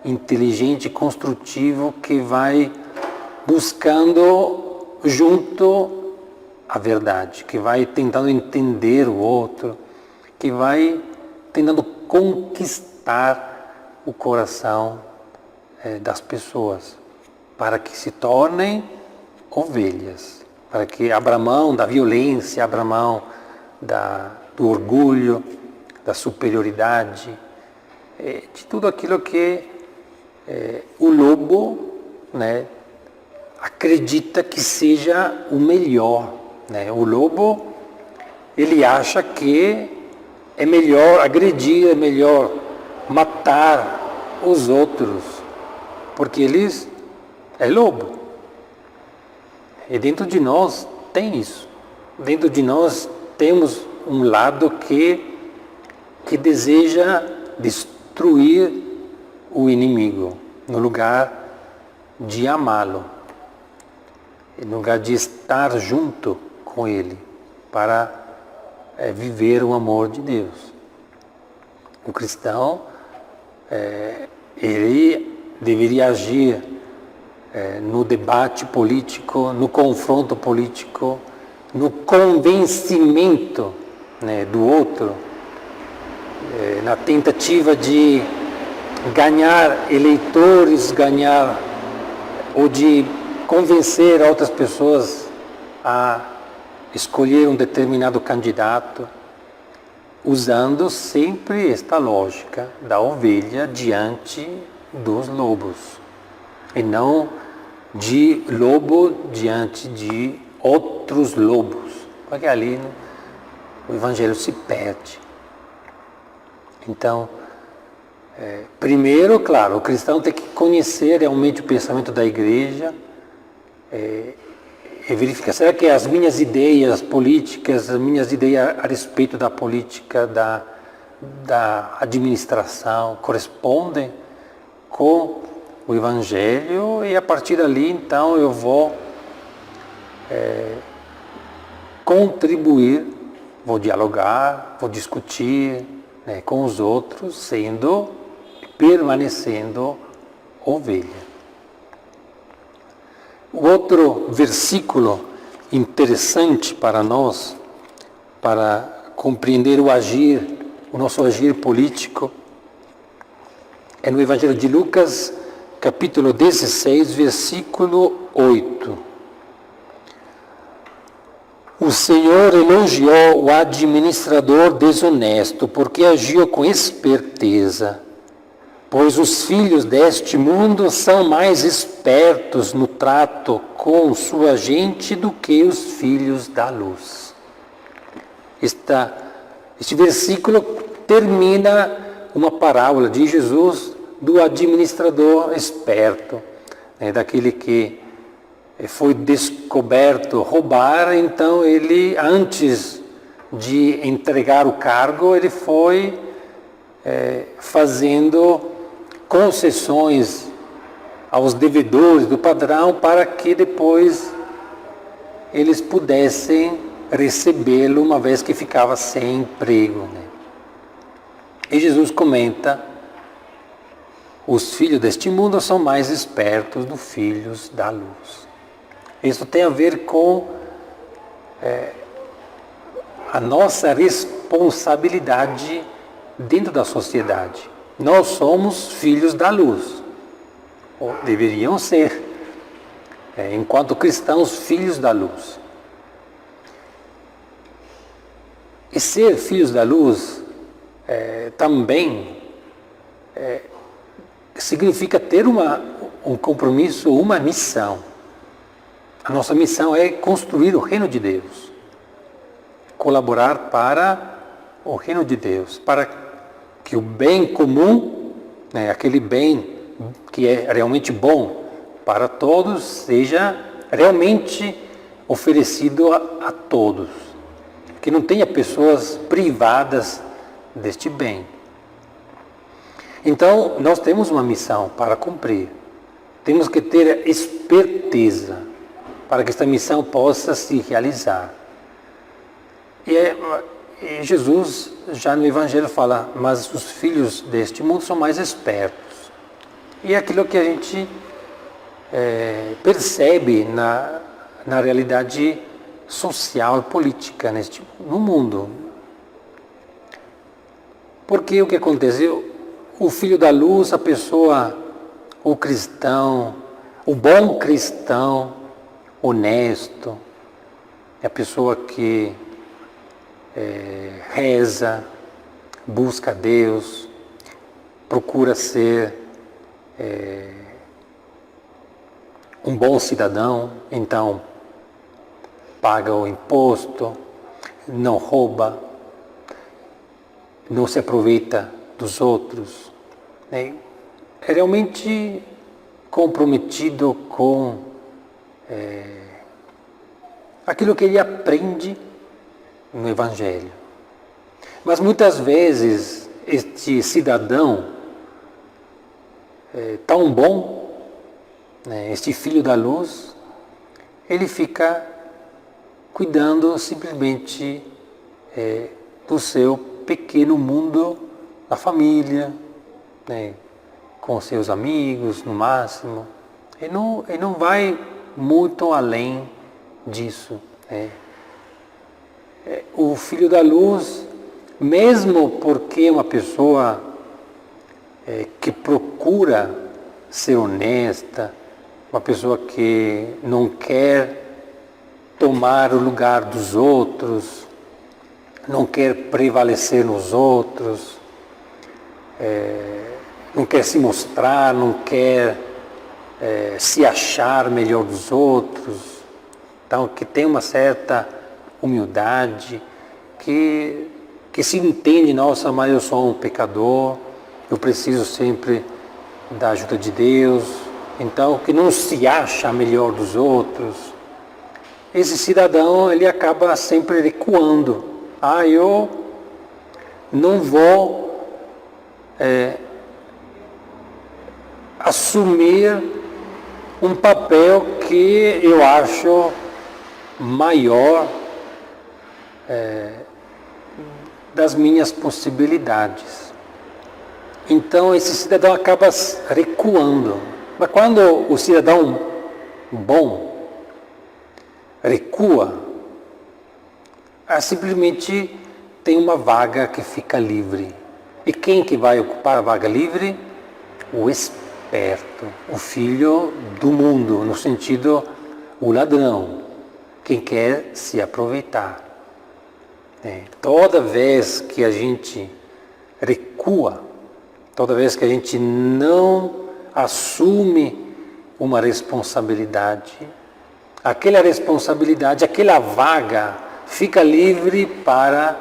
inteligente, construtivo, que vai buscando junto a verdade, que vai tentando entender o outro, que vai tentando conquistar o coração das pessoas, para que se tornem ovelhas, para que abra mão da violência, abra mão do orgulho, da superioridade, de tudo aquilo que o lobo, né, acredita que seja o melhor, né? O lobo, ele acha que é melhor agredir, é melhor matar os outros, porque eles é lobo. E dentro de nós tem isso. Dentro de nós temos um lado que deseja destruir o inimigo, no lugar de amá-lo, no lugar de estar junto com ele, para viver o amor de Deus. O cristão, ele deveria agir no debate político, no confronto político, no convencimento, né, do outro, na tentativa de ganhar eleitores, ou de convencer outras pessoas a escolher um determinado candidato, usando sempre esta lógica da ovelha diante dos lobos, e não de lobo diante de outros lobos, porque ali o Evangelho se perde. Então, primeiro, claro, o cristão tem que conhecer realmente o pensamento da igreja, e verificar, será que as minhas ideias políticas, as minhas ideias a respeito da política, da administração, correspondem com o Evangelho? E a partir dali, então, eu vou contribuir, vou dialogar, vou discutir, né, com os outros, permanecendo ovelha. O outro versículo interessante para nós, para compreender o nosso agir político, é no Evangelho de Lucas, capítulo 16, versículo 8. O Senhor elogiou o administrador desonesto, porque agiu com esperteza. Pois os filhos deste mundo são mais espertos no trato com sua gente do que os filhos da luz. Este versículo termina uma parábola de Jesus do administrador esperto, né, daquele que foi descoberto roubar. Então ele, antes de entregar o cargo, ele foi fazendo concessões aos devedores do padrão, para que depois eles pudessem recebê-lo, uma vez que ficava sem emprego, né? E Jesus comenta: os filhos deste mundo são mais espertos do que os filhos da luz. Isso tem a ver com a nossa responsabilidade dentro da sociedade. Nós somos filhos da luz, ou deveriam ser, enquanto cristãos, filhos da luz. E ser filhos da luz também significa ter um compromisso, uma missão. A nossa missão é construir o reino de Deus, colaborar para o reino de Deus, para que o bem comum, né, aquele bem que é realmente bom para todos, seja realmente oferecido a todos, que não tenha pessoas privadas deste bem. Então, nós temos uma missão para cumprir. Temos que ter esperteza para que esta missão possa se realizar. E Jesus, já no Evangelho, fala, mas os filhos deste mundo são mais espertos. E é aquilo que a gente percebe na realidade social e política no mundo. Porque o que aconteceu? O filho da luz, a pessoa, o cristão, o bom cristão, honesto, é a pessoa que reza, busca Deus, procura ser um bom cidadão, então paga o imposto, não rouba, não se aproveita dos outros, né? É realmente comprometido com aquilo que ele aprende no Evangelho. Mas muitas vezes este cidadão tão bom, né, este filho da luz, ele fica cuidando simplesmente do seu pequeno mundo, da família, né, com seus amigos, no máximo. Ele não vai muito além disso, né? O filho da luz, mesmo porque é uma pessoa que procura ser honesta, uma pessoa que não quer tomar o lugar dos outros, não quer prevalecer nos outros, não quer se mostrar, não quer se achar melhor dos outros. Então, que tem uma certa humildade, que se entende, nossa, mas eu sou um pecador, eu preciso sempre da ajuda de Deus, então que não se acha melhor dos outros. Esse cidadão, ele acaba sempre recuando. Eu não vou assumir um papel que eu acho maior das minhas possibilidades. Então esse cidadão acaba recuando. Mas quando o cidadão bom recua, simplesmente tem uma vaga que fica livre. E quem que vai ocupar a vaga livre? O esperto, o filho do mundo, no sentido, o ladrão, quem quer se aproveitar. Toda vez que a gente recua, toda vez que a gente não assume uma responsabilidade, aquela responsabilidade, aquela vaga fica livre para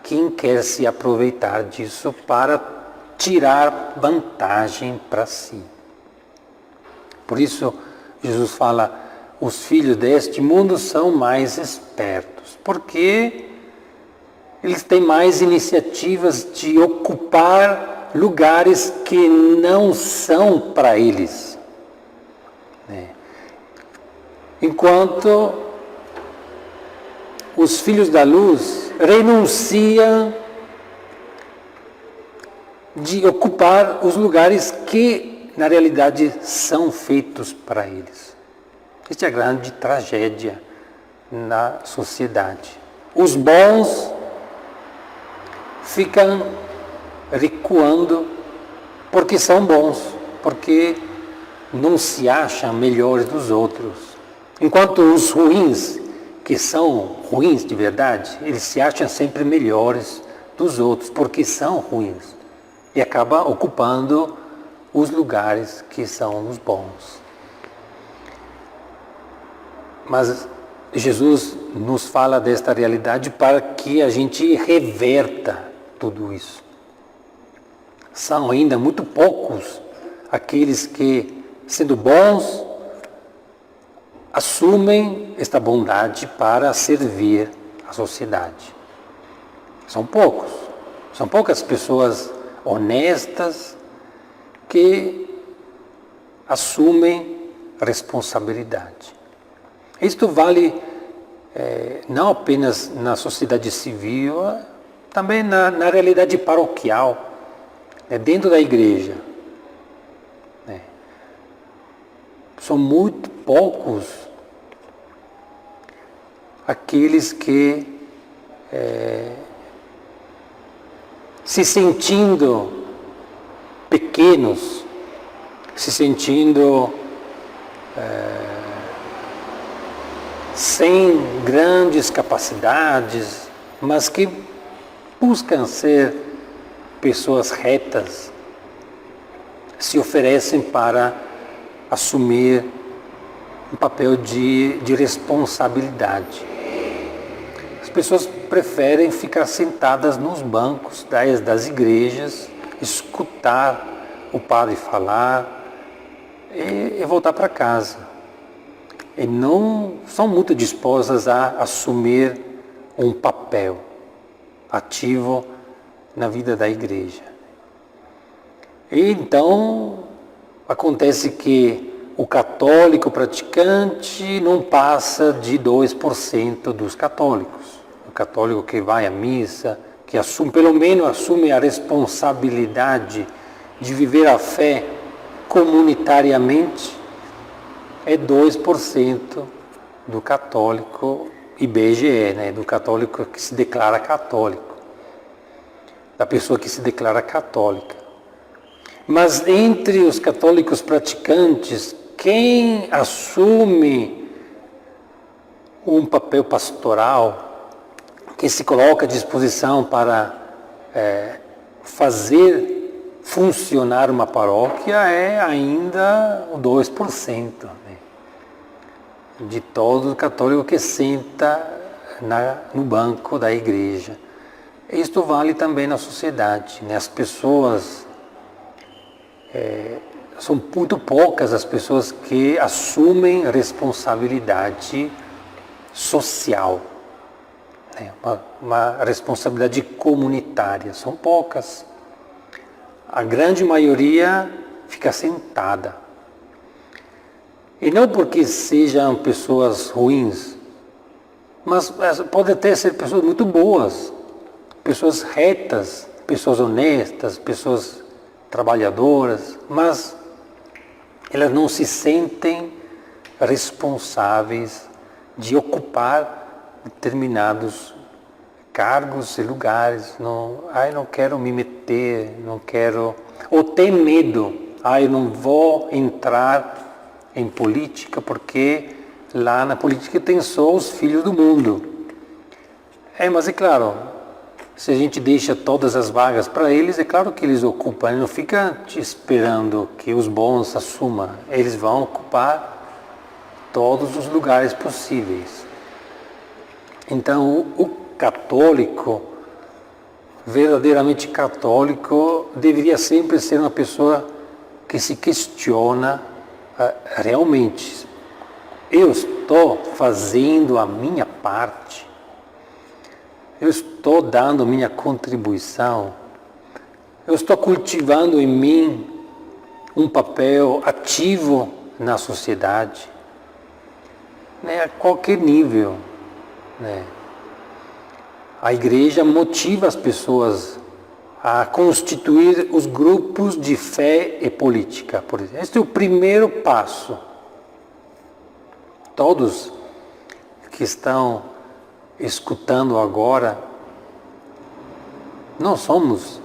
quem quer se aproveitar disso, para tirar vantagem para si. Por isso, Jesus fala, os filhos deste mundo são mais espertos, porque eles têm mais iniciativas de ocupar lugares que não são para eles. Enquanto os filhos da luz renunciam de ocupar os lugares que, na realidade, são feitos para eles. Esta é a grande tragédia na sociedade. Os bons ficam recuando porque são bons, porque não se acham melhores dos outros. Enquanto os ruins, que são ruins de verdade, eles se acham sempre melhores dos outros, porque são ruins. E acaba ocupando os lugares que são os bons. Mas Jesus nos fala desta realidade para que a gente reverta tudo isso. São ainda muito poucos aqueles que, sendo bons, assumem esta bondade para servir a sociedade. São poucas pessoas honestas que assumem responsabilidade. Isto vale não apenas na sociedade civil, também na realidade paroquial, dentro da igreja. São muito poucos aqueles que, se sentindo pequenos, se sentindo sem grandes capacidades, mas que buscam ser pessoas retas, se oferecem para assumir um papel de responsabilidade. As pessoas preferem ficar sentadas nos bancos das igrejas, escutar o padre falar e voltar para casa. E não são muito dispostas a assumir um papel ativo na vida da igreja. E então acontece que o católico praticante não passa de 2% dos católicos. O católico que vai à missa, que assume, pelo menos assume a responsabilidade de viver a fé comunitariamente, é 2% do católico IBGE, do católico que se declara católico, da pessoa que se declara católica. Mas entre os católicos praticantes, quem assume um papel pastoral, que se coloca à disposição para fazer funcionar uma paróquia, é ainda o 2%. De todo católico que senta no banco da igreja. Isto vale também na sociedade. As pessoas, são muito poucas as pessoas que assumem responsabilidade social, uma responsabilidade comunitária. São poucas. A grande maioria fica sentada. E não porque sejam pessoas ruins, mas pode até ser pessoas muito boas, pessoas retas, pessoas honestas, pessoas trabalhadoras, mas elas não se sentem responsáveis de ocupar determinados cargos e lugares. Não quero me meter, não quero, ou tem medo, eu não vou entrar em política, porque lá na política tem só os filhos do mundo. Mas é claro, se a gente deixa todas as vagas para eles, é claro que eles ocupam, não fica te esperando que os bons assumam, eles vão ocupar todos os lugares possíveis. Então, o católico, verdadeiramente católico, deveria sempre ser uma pessoa que se questiona realmente, eu estou fazendo a minha parte, eu estou dando minha contribuição, eu estou cultivando em mim um papel ativo na sociedade, a qualquer nível. A igreja motiva as pessoas a constituir os grupos de fé e política, por exemplo. Este é o primeiro passo. Todos que estão escutando agora, não somos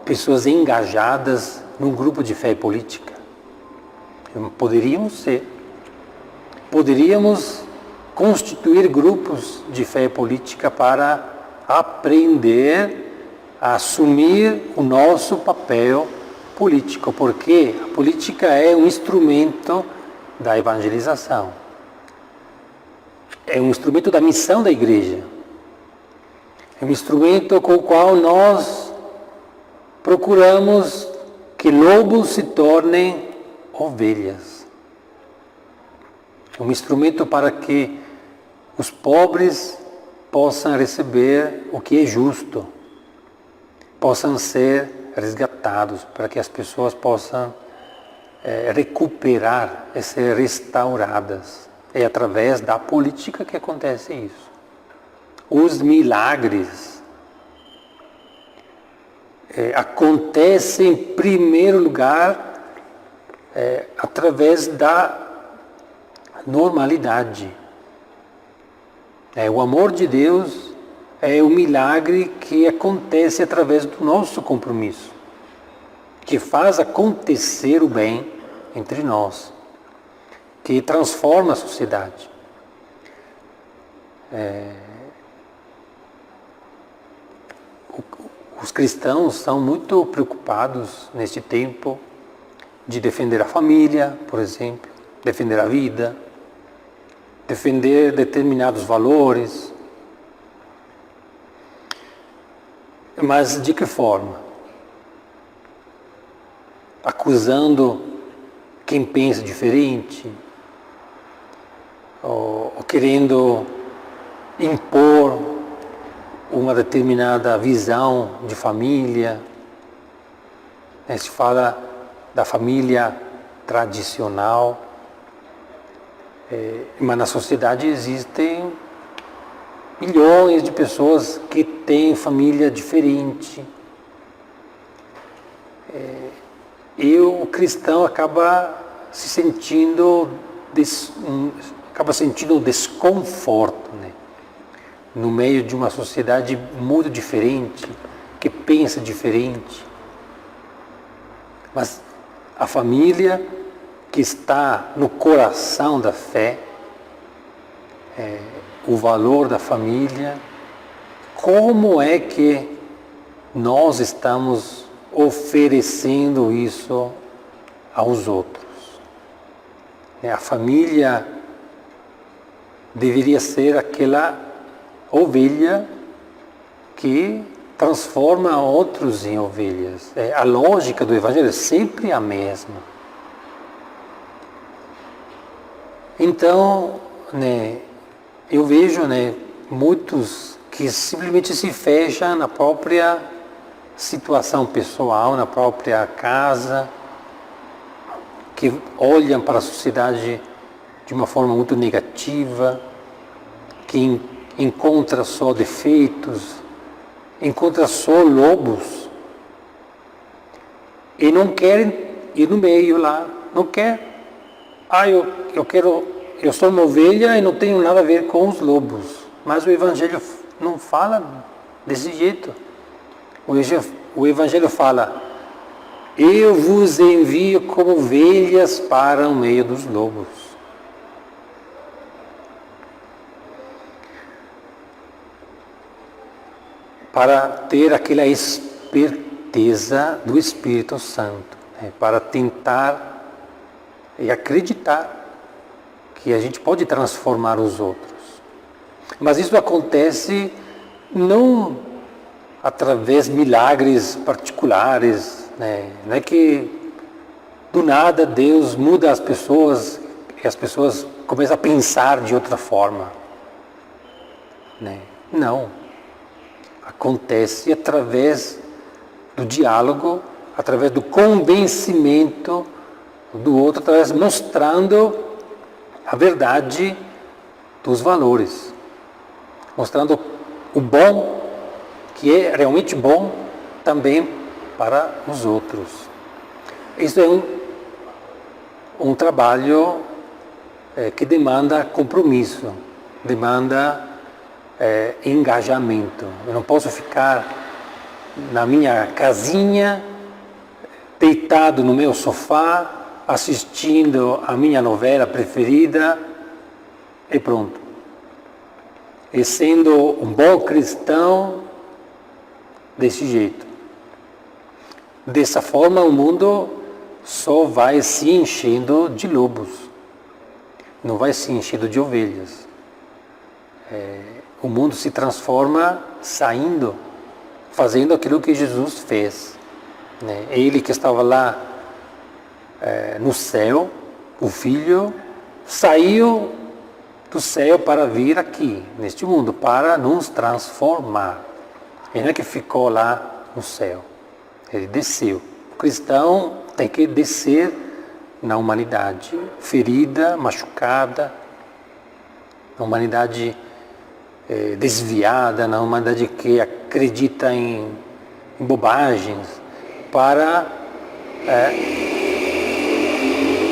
pessoas engajadas num grupo de fé e política. Poderíamos ser. Poderíamos constituir grupos de fé e política para aprender a assumir o nosso papel político, porque a política é um instrumento da evangelização, é um instrumento da missão da igreja, é um instrumento com o qual nós procuramos que lobos se tornem ovelhas. um instrumento para que os pobres possam receber o que é justo, possam ser resgatados, para que as pessoas possam recuperar e ser restauradas. É através da política que acontece isso. Os milagres acontecem em primeiro lugar através da normalidade. O amor de Deus é o milagre que acontece através do nosso compromisso, que faz acontecer o bem entre nós, que transforma a sociedade. Os cristãos são muito preocupados neste tempo de defender a família, por exemplo, defender a vida, defender determinados valores. Mas de que forma? Acusando quem pensa diferente, ou querendo impor uma determinada visão de família. Se fala da família tradicional, mas na sociedade existem milhões de pessoas que têm família diferente. E o cristão acaba sentindo desconforto, né? No meio de uma sociedade muito diferente, que pensa diferente. Mas a família que está no coração da fé, o valor da família, como é que nós estamos oferecendo isso aos outros? A família deveria ser aquela ovelha que transforma outros em ovelhas. A lógica do Evangelho é sempre a mesma. Então, eu vejo muitos que simplesmente se fecham na própria situação pessoal, na própria casa, que olham para a sociedade de uma forma muito negativa, que encontra só defeitos, encontra só lobos, e não querem ir no meio lá, não quer. Eu sou uma ovelha e não tenho nada a ver com os lobos. Mas o Evangelho não fala desse jeito. O Evangelho fala: eu vos envio como ovelhas para o meio dos lobos. Para ter aquela esperteza do Espírito Santo, para tentar e acreditar que a gente pode transformar os outros. Mas isso acontece não através de milagres particulares, Não é que do nada Deus muda as pessoas e as pessoas começam a pensar de outra forma. Não. Acontece através do diálogo, através do convencimento do outro, através mostrando a verdade dos valores, mostrando o bom, que é realmente bom também para os outros. Isso é um trabalho que demanda compromisso, demanda engajamento. Eu não posso ficar na minha casinha, deitado no meu sofá, assistindo a minha novela preferida e pronto. E sendo um bom cristão desse jeito. Dessa forma o mundo só vai se enchendo de lobos, não vai se enchendo de ovelhas. O mundo se transforma saindo, fazendo aquilo que Jesus fez. Ele que estava lá no céu, o Filho, saiu do céu para vir aqui, neste mundo, para nos transformar. Ele não é que ficou lá no céu, ele desceu. O cristão tem que descer na humanidade ferida, machucada, na humanidade desviada, na humanidade que acredita em bobagens, para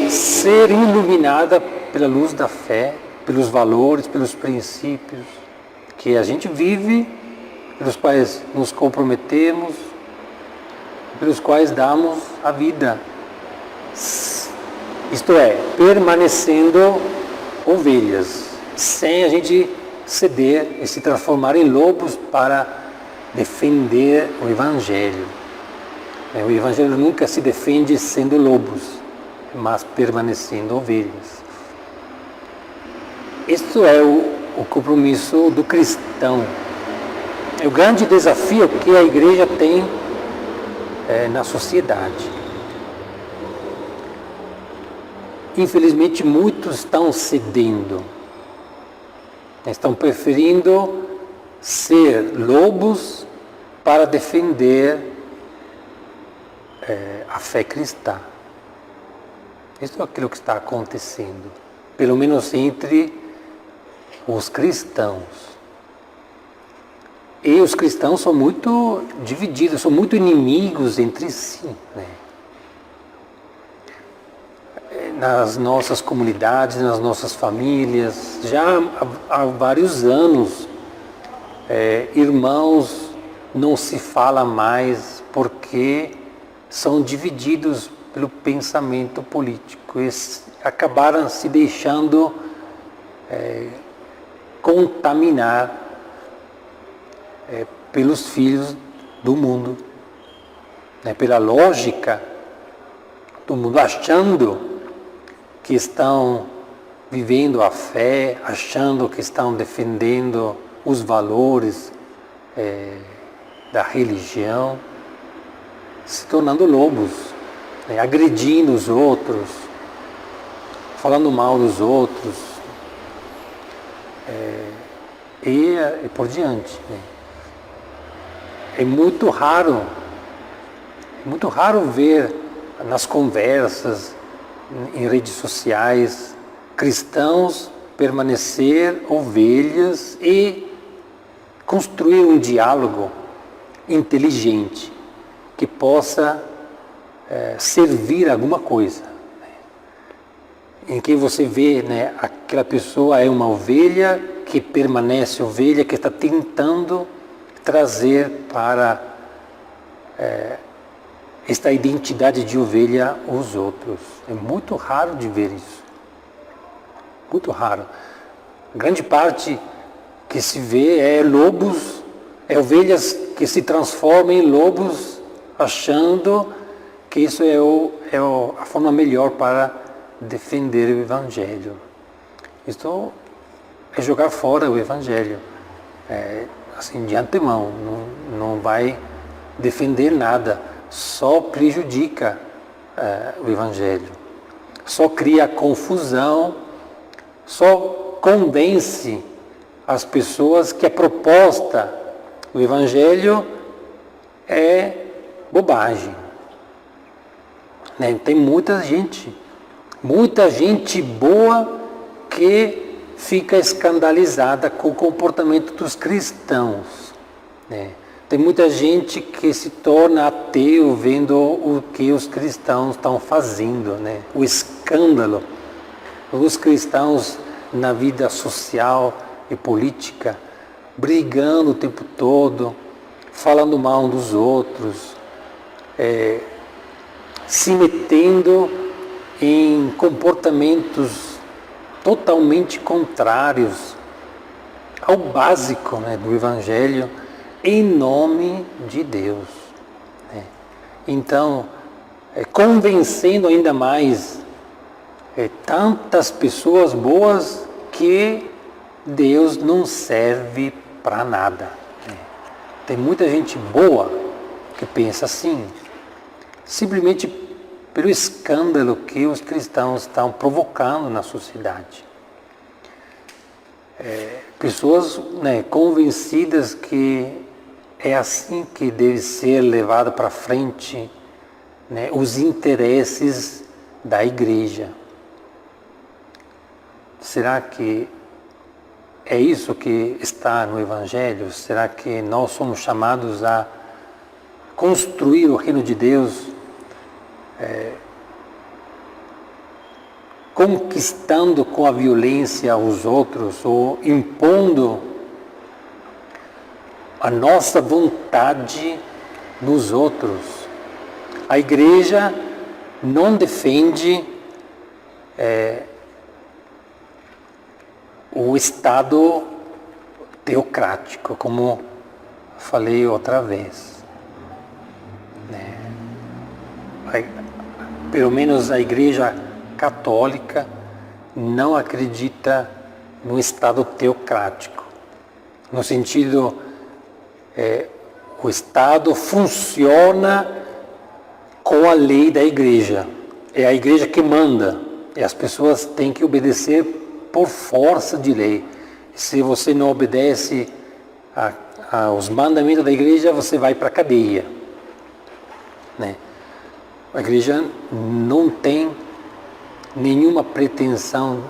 ser iluminada pela luz da fé, pelos valores, pelos princípios que a gente vive, pelos quais nos comprometemos, pelos quais damos a vida. Isto é, permanecendo ovelhas, sem a gente ceder e se transformar em lobos para defender o Evangelho. O Evangelho nunca se defende sendo lobos, mas permanecendo ovelhas. Isso é o compromisso do cristão. É o grande desafio que a igreja tem na sociedade. Infelizmente, muitos estão cedendo, estão preferindo ser lobos para defender a fé cristã. Isso é aquilo que está acontecendo, pelo menos entre os cristãos. E os cristãos são muito divididos, são muito inimigos entre si, né? Nas nossas comunidades, nas nossas famílias, já há vários anos, irmãos não se fala mais porque são divididos pelo pensamento político. Eles acabaram se deixando contaminar pelos filhos do mundo, né? Pela lógica do mundo, achando que estão vivendo a fé, achando que estão defendendo os valores da religião, se tornando lobos, né? Agredindo os outros, falando mal dos outros, e por diante, né? É muito raro ver nas conversas, em redes sociais, cristãos permanecer ovelhas e construir um diálogo inteligente que possa servir a alguma coisa, em que você vê, né, aquela pessoa é uma ovelha que permanece ovelha, que está tentando trazer para esta identidade de ovelha os outros. É muito raro de ver isso. Muito raro. Grande parte que se vê é lobos, ovelhas que se transformam em lobos, achando que isso é a forma melhor para defender o Evangelho. Isso é jogar fora o Evangelho. Assim, de antemão, não vai defender nada, só prejudica o Evangelho, só cria confusão, só convence as pessoas que a proposta do Evangelho é bobagem, né? Tem muita gente boa que fica escandalizada com o comportamento dos cristãos, né? Tem muita gente que se torna ateu vendo o que os cristãos estão fazendo, né? O escândalo. Os cristãos na vida social e política, brigando o tempo todo, falando mal um dos outros, se metendo em comportamentos totalmente contrários ao básico, né, do Evangelho, em nome de Deus, né? Então, convencendo ainda mais tantas pessoas boas que Deus não serve para nada, né? Tem muita gente boa que pensa assim, simplesmente pelo escândalo que os cristãos estão provocando na sociedade. Pessoas, né, convencidas que é assim que deve ser levado para frente, né, os interesses da igreja. Será que é isso que está no Evangelho? Será que nós somos chamados a construir o reino de Deus, conquistando com a violência os outros ou impondo a nossa vontade nos outros? A igreja não defende o Estado teocrático, como falei outra vez. Pelo menos a Igreja Católica não acredita no Estado teocrático, no sentido, o Estado funciona com a lei da Igreja, é a Igreja que manda, e as pessoas têm que obedecer por força de lei. Se você não obedece aos mandamentos da Igreja, você vai para a cadeia, né? A Igreja não tem nenhuma pretensão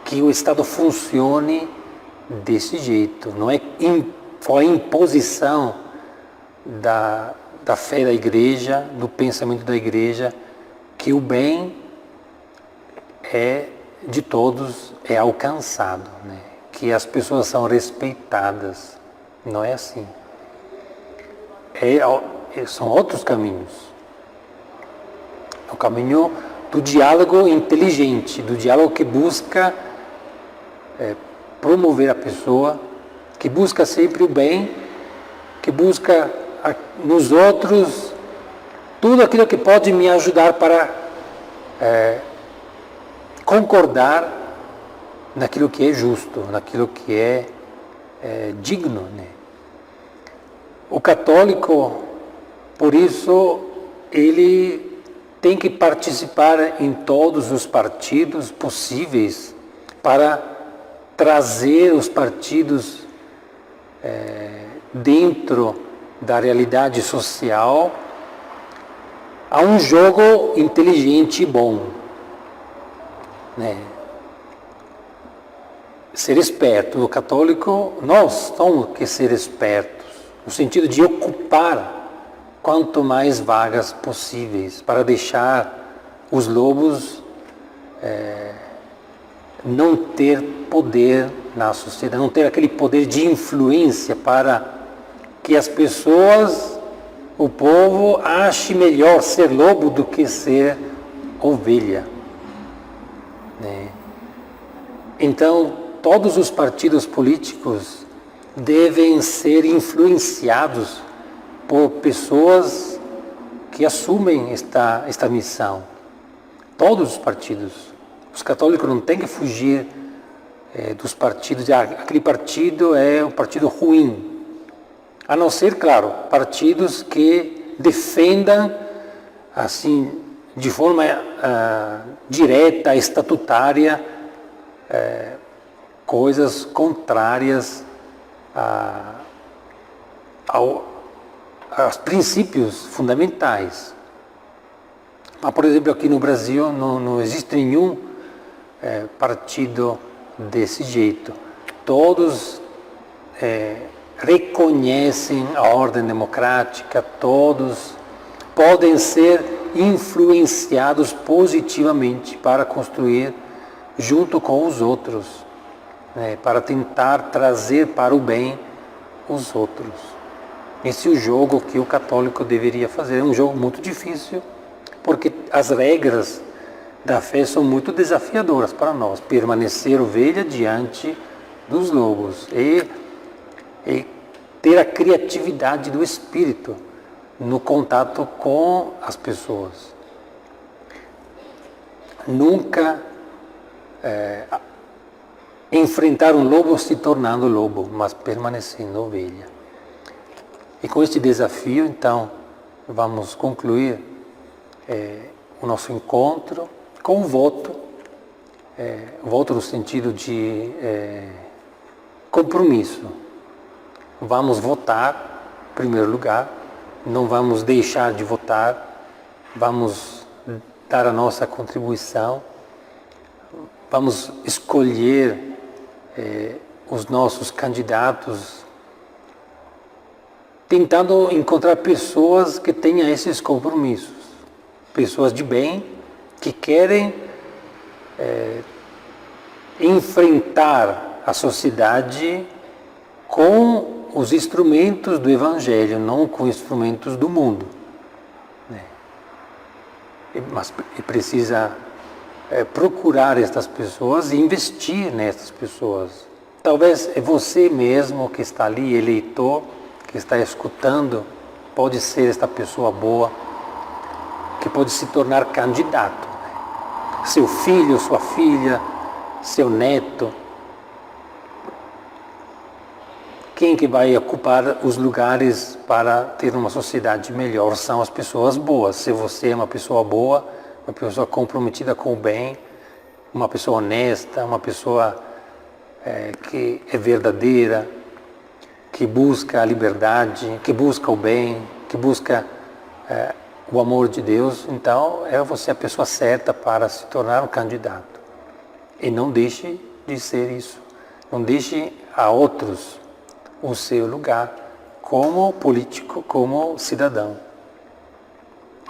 que o Estado funcione desse jeito. Não é foi a imposição da fé da Igreja, do pensamento da Igreja, que o bem de todos é alcançado, né? Que as pessoas são respeitadas. Não é assim. São outros caminhos. O caminho do diálogo inteligente, do diálogo que busca promover a pessoa, que busca sempre o bem, que busca nos outros tudo aquilo que pode me ajudar para concordar naquilo que é justo, naquilo que é digno, né? O católico, por isso, ele tem que participar em todos os partidos possíveis para trazer os partidos dentro da realidade social a um jogo inteligente e bom, né? Ser esperto. O católico, nós temos que ser espertos, no sentido de ocupar quanto mais vagas possíveis, para deixar os lobos não ter poder na sociedade, não ter aquele poder de influência para que as pessoas, o povo, ache melhor ser lobo do que ser ovelha, né? Então, todos os partidos políticos devem ser influenciados por pessoas que assumem esta missão. Todos os partidos. Os católicos não têm que fugir dos partidos. Aquele partido é um partido ruim. A não ser, claro, partidos que defendam, assim, de forma direta, estatutária, coisas contrárias aos princípios fundamentais. Mas, por exemplo, aqui no Brasil não existe nenhum partido desse jeito. Todos reconhecem a ordem democrática, todos podem ser influenciados positivamente para construir junto com os outros, né, para tentar trazer para o bem os outros. Esse é o jogo que o católico deveria fazer. É um jogo muito difícil, porque as regras da fé são muito desafiadoras para nós. Permanecer ovelha diante dos lobos e ter a criatividade do espírito no contato com as pessoas. Nunca enfrentar um lobo se tornando lobo, mas permanecendo ovelha. E com este desafio, então, vamos concluir o nosso encontro com o voto, voto no sentido de compromisso. Vamos votar, em primeiro lugar, não vamos deixar de votar, vamos dar a nossa contribuição, vamos escolher os nossos candidatos, tentando encontrar pessoas que tenham esses compromissos, pessoas de bem, que querem enfrentar a sociedade com os instrumentos do Evangelho, não com instrumentos do mundo. Mas precisa procurar estas pessoas e investir nessas pessoas. Talvez é você mesmo que está ali, eleitor, que está escutando, pode ser esta pessoa boa, que pode se tornar candidato. Seu filho, sua filha, seu neto. Quem que vai ocupar os lugares para ter uma sociedade melhor são as pessoas boas. Se você é uma pessoa boa, uma pessoa comprometida com o bem, uma pessoa honesta, uma pessoa que é verdadeira, que busca a liberdade, que busca o bem, que busca o amor de Deus, então é você a pessoa certa para se tornar um candidato. E não deixe de ser isso. Não deixe a outros o seu lugar como político, como cidadão.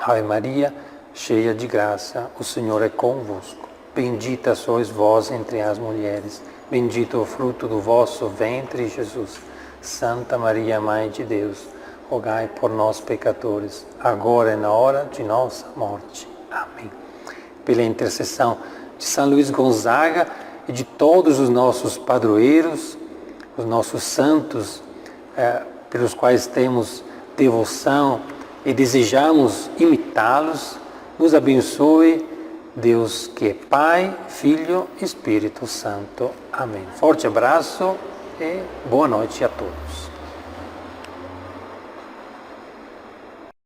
Ave Maria, cheia de graça, o Senhor é convosco. Bendita sois vós entre as mulheres, bendito o fruto do vosso ventre, Jesus. Santa Maria, Mãe de Deus, rogai por nós, pecadores, agora e na hora de nossa morte. Amém. Pela intercessão de São Luís Gonzaga e de todos os nossos padroeiros, os nossos santos, pelos quais temos devoção e desejamos imitá-los, nos abençoe Deus que é Pai, Filho e Espírito Santo. Amém. Forte abraço e boa noite a todos.